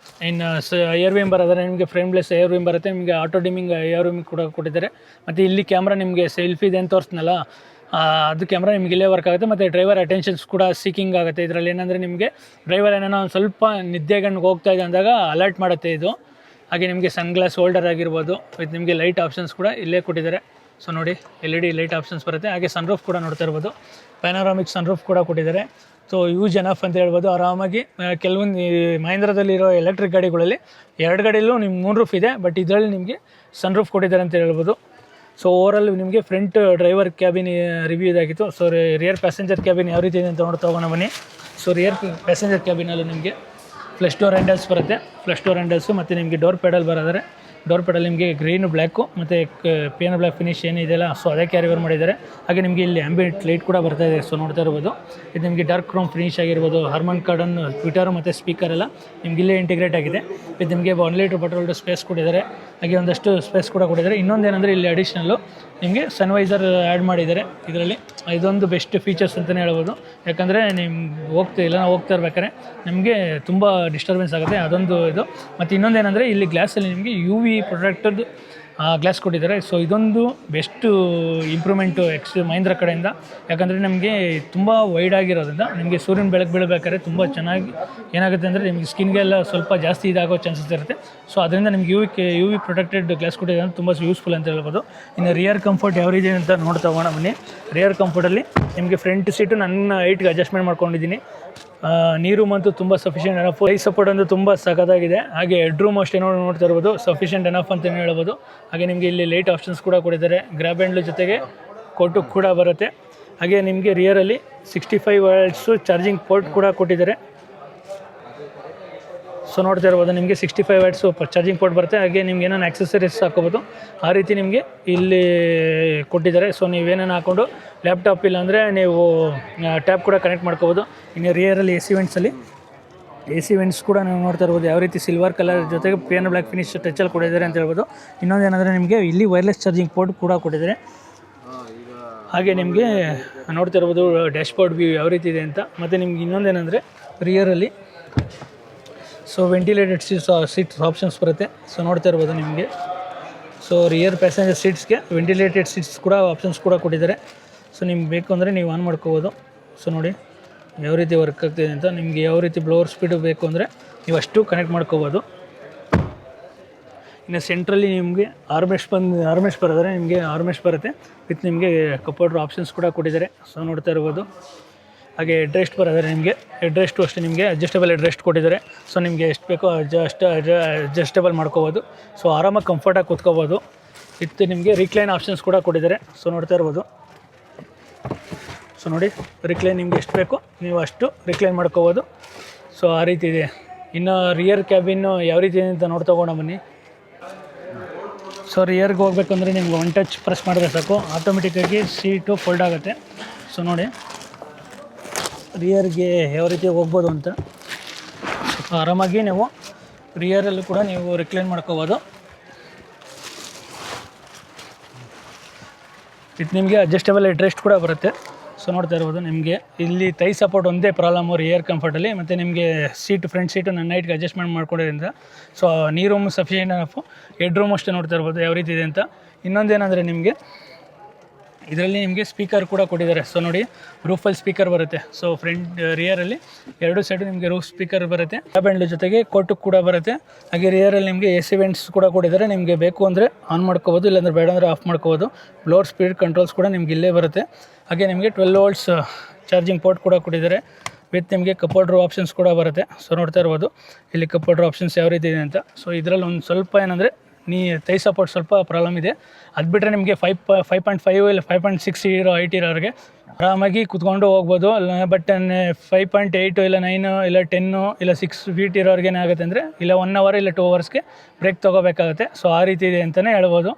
ಇನ್ನು ಏರ್ ವಿಮ್ ಬರೋದಾದ್ರೆ ನಿಮಗೆ ಫ್ರೇಮ್ಲೆಸ್ ಏರ್ ವಿಮ್ ಬರುತ್ತೆ, ನಿಮಗೆ ಆಟೋ ಡಿಮಿಂಗ್ ಏರ್ ವಿಮ್ ಕೂಡ ಕೊಟ್ಟಿದ್ದಾರೆ. ಮತ್ತು ಇಲ್ಲಿ ಕ್ಯಾಮ್ರಾ ನಿಮಗೆ ಸೆಲ್ಫಿ ಇದೆ ಅಂತ ತೋರಿಸ್ನಲ್ಲ ಅದು ಕ್ಯಾಮ್ರಾ ನಿಮ್ಗೆ ಇಲ್ಲೇ ವರ್ಕ್ ಆಗುತ್ತೆ. ಮತ್ತು ಡ್ರೈವರ್ ಅಟೆನ್ಷನ್ಸ್ ಕೂಡ ಸೀಕಿಂಗ್ ಆಗುತ್ತೆ. ಇದರಲ್ಲಿ ಏನಂದರೆ ನಿಮಗೆ ಡ್ರೈವರ್ ಏನೋ ಒಂದು ಸ್ವಲ್ಪ ನಿದ್ದೆಗಣ್ಣಿಗೆ ಹೋಗ್ತಾ ಇದೆ ಅಂದಾಗ ಅಲರ್ಟ್ ಮಾಡುತ್ತೆ ಇದು. ಹಾಗೆ ನಿಮಗೆ ಸನ್ಗ್ಲಾಸ್ ಹೋಲ್ಡರ್ ಆಗಿರ್ಬೋದು, ವಿತ್ ನಿಮಗೆ ಲೈಟ್ ಆಪ್ಷನ್ಸ್ ಕೂಡ ಇಲ್ಲೇ ಕೊಟ್ಟಿದ್ದಾರೆ. ಸೊ ನೋಡಿ LED ಲೈಟ್ ಆಪ್ಷನ್ಸ್ ಬರುತ್ತೆ. ಹಾಗೆ ಸನ್ರೂಫ್ ಕೂಡ ನೋಡ್ತಾ ಇರ್ಬೋದು, ಪ್ಯಾನೋರಾಮಿಕ್ ಸನ್ರೂಫ್ ಕೂಡ ಕೊಟ್ಟಿದ್ದಾರೆ. ಸೊ ಯೂಸ್ ಎನಫ್ ಅಂತ ಹೇಳ್ಬೋದು ಆರಾಮಾಗಿ. ಕೆಲವೊಂದು ಮಹೇಂದ್ರದಲ್ಲಿರೋ ಎಲೆಕ್ಟ್ರಿಕ್ ಗಾಡಿಗಳಲ್ಲಿ 2 ಗಾಡಿಯಲ್ಲೂ ನಿಮ್ಗೆ 3 ರೂಫ್ ಇದೆ, ಬಟ್ ಇದರಲ್ಲಿ ನಿಮಗೆ ಸನ್ ರೂಫ್ ಕೊಟ್ಟಿದ್ದಾರೆ ಅಂತ ಹೇಳ್ಬೋದು. ಸೊ ಓವರಾಲ್ ನಿಮಗೆ ಫ್ರಂಟ್ ಡ್ರೈವರ್ ಕ್ಯಾಬಿನ್ ರಿವ್ಯೂ ಇದಾಗಿತ್ತು. ಸೊ ರಿಯರ್ ಪ್ಯಾಸೆಂಜರ್ ಕ್ಯಾಬಿನ್ ಯಾವ ರೀತಿ ಇದೆ ಅಂತ ನೋಡ್ತಾ ಹೋಗೋಣ ಬನ್ನಿ. ಸೊ ರಿಯರ್ ಪ್ಯಾಸೆಂಜರ್ ಕ್ಯಾಬಿನಲ್ಲೂ ನಿಮಗೆ ಫ್ಲಶ್ ಡೋರ್ ಹ್ಯಾಂಡಲ್ಸ್ ಬರುತ್ತೆ, ಫ್ಲಶ್ ಡೋರ್ ಹ್ಯಾಂಡಲ್ಸು ಮತ್ತು ನಿಮಗೆ ಡೋರ್ ಪೆಡಲ್ ಬರೋದರೆ. ಡೋರ್ ಪೆಡಲ್ ನಿಮಗೆ ಗ್ರೀನು ಬ್ಲ್ಯಾಕು ಮತ್ತು ಪಿಯಾನೋ ಬ್ಲ್ಯಾಕ್ ಫಿನಿಶ್ ಏನಿದೆಯಲ್ಲ ಸೊ ಅದೇ ಕ್ಯಾರಿವರ್ ಮಾಡಿದ್ದಾರೆ. ಹಾಗೆ ನಿಮಗೆ ಇಲ್ಲಿ ಆಂಬಿಯೆಂಟ್ ಲೈಟ್ ಕೂಡ ಬರ್ತಾ ಇದೆ. ಸೊ ನೋಡ್ತಾ ಇರ್ಬೋದು, ಇದು ನಿಮಗೆ ಡಾರ್ಕ್ ಕ್ರೋಮ್ ಫಿನಿಶ್ ಆಗಿರ್ಬೋದು. ಹಾರ್ಮನ್ ಕಾರ್ಡನ್ ಟ್ವಿಟರು ಮತ್ತು ಸ್ಪೀಕರ್ ಎಲ್ಲ ನಿಮ್ಗೆ ಇಲ್ಲೇ ಇಂಟಿಗ್ರೇಟ್ ಆಗಿದೆ. ಇದು ನಿಮಗೆ 1 ಲೀಟ್ರ್ ಪೆಟ್ರೋಲ್ಡು ಸ್ಪೇಸ್ ಕೊಟ್ಟಿದ್ದಾರೆ, ಹಾಗೆ ಒಂದಷ್ಟು ಸ್ಪೇಸ್ ಕೂಡ ಕೊಟ್ಟಿದ್ದಾರೆ. ಇನ್ನೊಂದೇನೆಂದರೆ ಇಲ್ಲಿ ಅಡಿಷ್ನಲ್ಲು ನಿಮಗೆ ಸನ್ವೈಸರ್ ಆ್ಯಡ್ ಮಾಡಿದ್ದಾರೆ ಇದರಲ್ಲಿ. ಇದೊಂದು ಬೆಸ್ಟ್ ಫೀಚರ್ಸ್ ಅಂತಲೇ ಹೇಳ್ಬೋದು. ಯಾಕಂದರೆ ನೀವು ನಾವು ಹೋಗ್ತಾ ಇರ್ಬೇಕಾದ್ರೆ ನಿಮಗೆ ತುಂಬ ಡಿಸ್ಟರ್ಬೆನ್ಸ್ ಆಗುತ್ತೆ, ಅದೊಂದು ಇದು. ಮತ್ತು ಇನ್ನೊಂದೇನೆಂದರೆ ಇಲ್ಲಿ ಗ್ಲಾಸಲ್ಲಿ ನಿಮಗೆ UV ಪ್ರೊಟೆಕ್ಟೆಡ್ ಗ್ಲಾಸ್ ಕೊಟ್ಟಿದ್ದಾರೆ. ಸೊ ಇದೊಂದು ಬೆಸ್ಟು ಇಂಪ್ರೂವ್ಮೆಂಟು ಮಹೀಂದ್ರ ಕಡೆಯಿಂದ. ಯಾಕಂದರೆ ನಮಗೆ ತುಂಬ ವೈಡ್ ಆಗಿರೋದ್ರಿಂದ ನಿಮಗೆ ಸೂರ್ಯನ ಬೆಳಕು ಬೀಳಬೇಕಾದ್ರೆ ತುಂಬ ಚೆನ್ನಾಗಿ ಏನಾಗುತ್ತೆ ಅಂದರೆ ನಿಮಗೆ ಸ್ಕಿನ್ಗೆಲ್ಲ ಸ್ವಲ್ಪ ಜಾಸ್ತಿ ಇದಾಗೋ ಚಾನ್ಸಸ್ ಇರುತ್ತೆ. ಸೊ ಅದರಿಂದ ನಿಮ್ಗೆ UV ಪ್ರೊಟೆಕ್ಟೆಡ್ ಗ್ಲಾಸ್ ಕೊಟ್ಟಿದ್ದಾರೆ, ತುಂಬ ಯೂಸ್ಫುಲ್ ಅಂತ ಹೇಳ್ಬೋದು. ಇನ್ನು ರಿಯರ್ ಕಂಫರ್ಟ್ ಯಾವ ರೀತಿ ಅಂತ ನೋಡ್ತಾ ಹೋಗೋಣ ಬನ್ನಿ. ರಿಯರ್ ಕಂಫರ್ಟಲ್ಲಿ ನಿಮಗೆ ಫ್ರಂಟ್ ಸೀಟು ನನ್ನ ಹೈಟ್ಗೆ ಅಡ್ಜಸ್ಟ್ಮೆಂಟ್ ಮಾಡ್ಕೊಂಡಿದ್ದೀನಿ. ನೀರು ಅಂತೂ ತುಂಬ ಸಫಿಷಿಯೆಂಟ್ ಎನಫ್. ಐ ಸಪೋರ್ಟ್ ಅಂತೂ ತುಂಬ ಸಖತ್ತಾಗಿದೆ. ಹಾಗೆ ಹೆಡ್ ರೂಮ್ ಅಷ್ಟೇ ನೋಡ್ತಾ ಇರ್ಬೋದು, ಸಫಿಷಿಯೆಂಟ್ ಎನಫ್ ಅಂತಲೇ ಹೇಳ್ಬೋದು. ಹಾಗೆ ನಿಮಗೆ ಇಲ್ಲಿ ಲೈಟ್ ಆಪ್ಷನ್ಸ್ ಕೂಡ ಕೊಟ್ಟಿದ್ದಾರೆ, ಗ್ರ್ಯಾಬ್ ಹ್ಯಾಂಡ್ಲ್ ಜೊತೆಗೆ ಕೋಟು ಕೂಡ ಬರುತ್ತೆ. ಹಾಗೆ ನಿಮಗೆ ರಿಯರಲ್ಲಿ 65 ವಾಟ್ಸು ಚಾರ್ಜಿಂಗ್ ಪೋರ್ಟ್ ಕೂಡ ಕೊಟ್ಟಿದ್ದಾರೆ. ಸೊ ನೋಡ್ತಾ ಇರ್ಬೋದು, ನಿಮಗೆ 65 ವಾಟ್ಸು ಚಾರ್ಜಿಂಗ್ ಪೋರ್ಟ್ ಬರುತ್ತೆ. ಹಾಗೆ ನಿಮ್ಗೆ ಏನೇನು ಆಕ್ಸೆಸರೀಸ್ ಹಾಕೋಬೋದು ಆ ರೀತಿ ನಿಮಗೆ ಇಲ್ಲಿ ಕೊಟ್ಟಿದ್ದಾರೆ. ಸೊ ನೀವೇನೇನು ಹಾಕ್ಕೊಂಡು ಲ್ಯಾಪ್ಟಾಪ್ ಇಲ್ಲಾಂದರೆ ನೀವು ಟ್ಯಾಬ್ ಕೂಡ ಕನೆಕ್ಟ್ ಮಾಡ್ಕೋಬೋದು. ಇನ್ನು ರಿಯರಲ್ಲಿ AC ವೆಂಟ್ಸ್ ಕೂಡ ನೀವು ನೋಡ್ತಾ ಇರ್ಬೋದು ಯಾವ ರೀತಿ ಸಿಲ್ವರ್ ಕಲರ್ ಜೊತೆಗೆ ಪಿಯಾನೋ ಬ್ಲ್ಯಾಕ್ ಫಿನಿಶ್ ಟಚಲ್ಲಿ ಕೊಟ್ಟಿದ್ದಾರೆ ಅಂತ ಹೇಳ್ಬೋದು. ಇನ್ನೊಂದೇನೆಂದರೆ ನಿಮಗೆ ಇಲ್ಲಿ ವೈರ್ಲೆಸ್ ಚಾರ್ಜಿಂಗ್ ಪೋರ್ಟ್ ಕೂಡ ಕೊಟ್ಟಿದ್ದಾರೆ. ಹಾಗೆ ನಿಮಗೆ ನೋಡ್ತಾ ಇರ್ಬೋದು ಡ್ಯಾಶ್ಬೋರ್ಡ್ ವ್ಯೂ ಯಾವ ರೀತಿ ಇದೆ ಅಂತ. ಮತ್ತು ನಿಮ್ಗೆ ಇನ್ನೊಂದೇನೆಂದರೆ ರಿಯರಲ್ಲಿ ಸೊ ವೆಂಟಿಲೇಟೆಡ್ ಸೀಟ್ಸ್ ಆಪ್ಷನ್ಸ್ ಬರುತ್ತೆ. ಸೊ ನೋಡ್ತಾ ಇರ್ಬೋದು ನಿಮಗೆ. ಸೊ ರಿಯರ್ ಪ್ಯಾಸೆಂಜರ್ ಸೀಟ್ಸ್ಗೆ ವೆಂಟಿಲೇಟೆಡ್ ಸೀಟ್ಸ್ ಕೂಡ ಆಪ್ಷನ್ಸ್ ಕೂಡ ಕೊಟ್ಟಿದ್ದಾರೆ. ಸೊ ನಿಮ್ಗೆ ಬೇಕು ಅಂದರೆ ನೀವು ಆನ್ ಮಾಡ್ಕೋಬೋದು. ಸೊ ನೋಡಿ ಯಾವ ರೀತಿ ವರ್ಕ್ ಆಗ್ತಿದೆ ಅಂತ. ನಿಮಗೆ ಯಾವ ರೀತಿ ಬ್ಲೋವರ್ ಸ್ಪೀಡು ಬೇಕು ಅಂದರೆ ನೀವು ಅಷ್ಟು ಕನೆಕ್ಟ್ ಮಾಡ್ಕೋಬೋದು. ಇನ್ನು ಸೆಂಟ್ರಲ್ಲಿ ನಿಮಗೆ ಆರ್ಮೆಸ್ಟ್ ಬರೋದ್ರೆ ನಿಮಗೆ ಆರ್ಮೆಸ್ಟ್ ಬರುತ್ತೆ ವಿತ್ ನಿಮಗೆ ಕಪೋರ್ಡ್ರ್ ಆಪ್ಷನ್ಸ್ ಕೂಡ ಕೊಟ್ಟಿದ್ದಾರೆ. ಸೊ ನೋಡ್ತಾ ಇರ್ಬೋದು. ಹಾಗೆ ಹೆಡ್ರೆಸ್ಟ್ ಬರೋದ್ರೆ ನಿಮಗೆ ಹೆಡ್ರೆಸ್ಟು ಅಷ್ಟೇ ನಿಮಗೆ ಅಡ್ಜಸ್ಟಬಲ್ ಹೆಡ್ರೆಸ್ಟ್ ಕೊಟ್ಟಿದ್ದಾರೆ. ಸೊ ನಿಮಗೆ ಎಷ್ಟು ಬೇಕೋ ಅಡ್ಜಸ್ಟಬಲ್ ಮಾಡ್ಕೋಬೋದು. ಸೊ ಆರಾಮಾಗಿ ಕಂಫರ್ಟಾಗಿ ಕೂತ್ಕೋಬೋದು. ವಿತ್ ನಿಮಗೆ ರಿಕ್ಲೈನ್ ಆಪ್ಷನ್ಸ್ ಕೂಡ ಕೊಟ್ಟಿದ್ದಾರೆ. ಸೊ ನೋಡ್ತಾ ಇರ್ಬೋದು. ಸೊ ನೋಡಿ ರಿಕ್ಲೈನ್ ನಿಮ್ಗೆ ಎಷ್ಟು ಬೇಕೋ ನೀವು ಅಷ್ಟು ರಿಕ್ಲೈನ್ ಮಾಡ್ಕೋಬೋದು. ಸೊ ಆ ರೀತಿ ಇದೆ. ಇನ್ನು ರಿಯರ್ ಕ್ಯಾಬಿನ್ನು ಯಾವ ರೀತಿ ಇದೆ ಅಂತ ನೋಡ್ತಾ ಹೋಗೋಣ ಬನ್ನಿ. ಸೊ ರಿಯರ್ಗೆ ಹೋಗ್ಬೇಕಂದ್ರೆ ನಿಮ್ಗೆ 1 ಟಚ್ ಪ್ರೆಸ್ ಮಾಡಿದ್ರೆ ಸಾಕು, ಆಟೋಮೆಟಿಕ್ಕಾಗಿ ಸೀಟು ಫೋಲ್ಡ್ ಆಗುತ್ತೆ. ಸೊ ನೋಡಿ ರಿಯರ್ಗೆ ಯಾವ ರೀತಿ ಹೋಗ್ಬೋದು ಅಂತ. ಆರಾಮಾಗಿ ನೀವು ರಿಯರಲ್ಲೂ ಕೂಡ ನೀವು ರಿಕ್ಲೈನ್ ಮಾಡ್ಕೋಬೋದು. ಇದು ನಿಮಗೆ ಅಡ್ಜಸ್ಟಬಲ್ ಹೆಡ್ರೆಸ್ಟ್ ಕೂಡ ಬರುತ್ತೆ. ಸೊ ನೋಡ್ತಾ ಇರ್ಬೋದು ನಿಮಗೆ ಇಲ್ಲಿ ಥೈ ಸಪೋರ್ಟ್ ಒಂದೇ ಪ್ರಾಬ್ಲಮ್ಮು ರಿಯರ್ ಕಂಫರ್ಟಲ್ಲಿ. ಮತ್ತು ನಿಮಗೆ ಫ್ರಂಟ್ ಸೀಟು ನನ್ನ ನೈಟ್ಗೆ ಅಡ್ಜಸ್ಟ್ಮೆಂಟ್ ಮಾಡ್ಕೊಂಡಿರೋದ್ರಿಂದ so knee room sufficient enough. Head room ಅಷ್ಟೇ ನೋಡ್ತಾ ಇರ್ಬೋದು ಯಾವ ರೀತಿ ಇದೆ ಅಂತ. ಇನ್ನೊಂದೇನೆಂದರೆ ನಿಮಗೆ ಇದರಲ್ಲಿ ನಿಮಗೆ ಸ್ಪೀಕರ್ ಕೂಡ ಕೊಟ್ಟಿದ್ದಾರೆ. ಸೊ ನೋಡಿ ರೂಫಲ್ಲಿ ಸ್ಪೀಕರ್ ಬರುತ್ತೆ. ಸೊ ರಿಯರಲ್ಲಿ 2 ಸೈಡು ನಿಮಗೆ ರೂಫ್ ಸ್ಪೀಕರ್ ಬರುತ್ತೆ. ಗ್ರ್ಯಾಬ್ ಹ್ಯಾಂಡ್ಲ್ ಜೊತೆಗೆ ಕೋಟು ಕೂಡ ಬರುತ್ತೆ. ಹಾಗೆ ರಿಯರಲ್ಲಿ ನಿಮಗೆ AC ವೆಂಟ್ಸ್ ಕೂಡ ಕೊಟ್ಟಿದ್ದಾರೆ. ನಿಮಗೆ ಬೇಕು ಅಂದರೆ ಆನ್ ಮಾಡ್ಕೋಬೋದು, ಇಲ್ಲಾಂದರೆ ಬೇಡ ಅಂದರೆ ಆಫ್ ಮಾಡ್ಕೋಬೋದು. ಬ್ಲೋವರ್ ಸ್ಪೀಡ್ ಕಂಟ್ರೋಲ್ಸ್ ಕೂಡ ನಿಮ್ಗೆ ಇಲ್ಲೇ ಬರುತ್ತೆ. ಹಾಗೆ ನಿಮಗೆ 12 ವೋಲ್ಟ್ಸ್ ಚಾರ್ಜಿಂಗ್ ಪೋರ್ಟ್ ಕೂಡ ಕೊಟ್ಟಿದ್ದಾರೆ. ವಿತ್ ನಿಮಗೆ ಕಪೋರ್ಡ್ರ್ ಆಪ್ಷನ್ಸ್ ಕೂಡ ಬರುತ್ತೆ. ಸೊ ನೋಡ್ತಾ ಇರ್ಬೋದು ಇಲ್ಲಿ ಕಪೋರ್ಡ್ರ್ ಆಪ್ಷನ್ಸ್ ಯಾವ ರೀತಿ ಇದೆ ಅಂತ. ಸೊ ಇದರಲ್ಲಿ ಒಂದು ಸ್ವಲ್ಪ ಏನಂದರೆ ಥೈ ಸಪೋರ್ಟ್ ಸ್ವಲ್ಪ ಪ್ರಾಬ್ಲಮ್ ಇದೆ. ಅದು ಬಿಟ್ಟರೆ ನಿಮಗೆ 5.5 ಇಲ್ಲ 5.6 ಇರೋ ಹೈಟ್ ಇರೋರಿಗೆ ಆರಾಮಾಗಿ ಕುತ್ಕೊಂಡು ಹೋಗ್ಬೋದು. ಬಟ್ 5.8 ಇಲ್ಲ 9 ಇಲ್ಲ 10 ಇಲ್ಲ 6 ಫೀಟ್ ಇರೋರಿಗೆ ಏನಾಗುತ್ತೆ ಅಂದರೆ ಇಲ್ಲ 1 ಅವರ್ ಇಲ್ಲ 2 ಅವರ್ಸ್ಗೆ ಬ್ರೇಕ್ ತೊಗೋಬೇಕಾಗುತ್ತೆ. ಸೊ ಆ ರೀತಿ ಇದೆ ಅಂತಲೇ ಹೇಳ್ಬೋದು.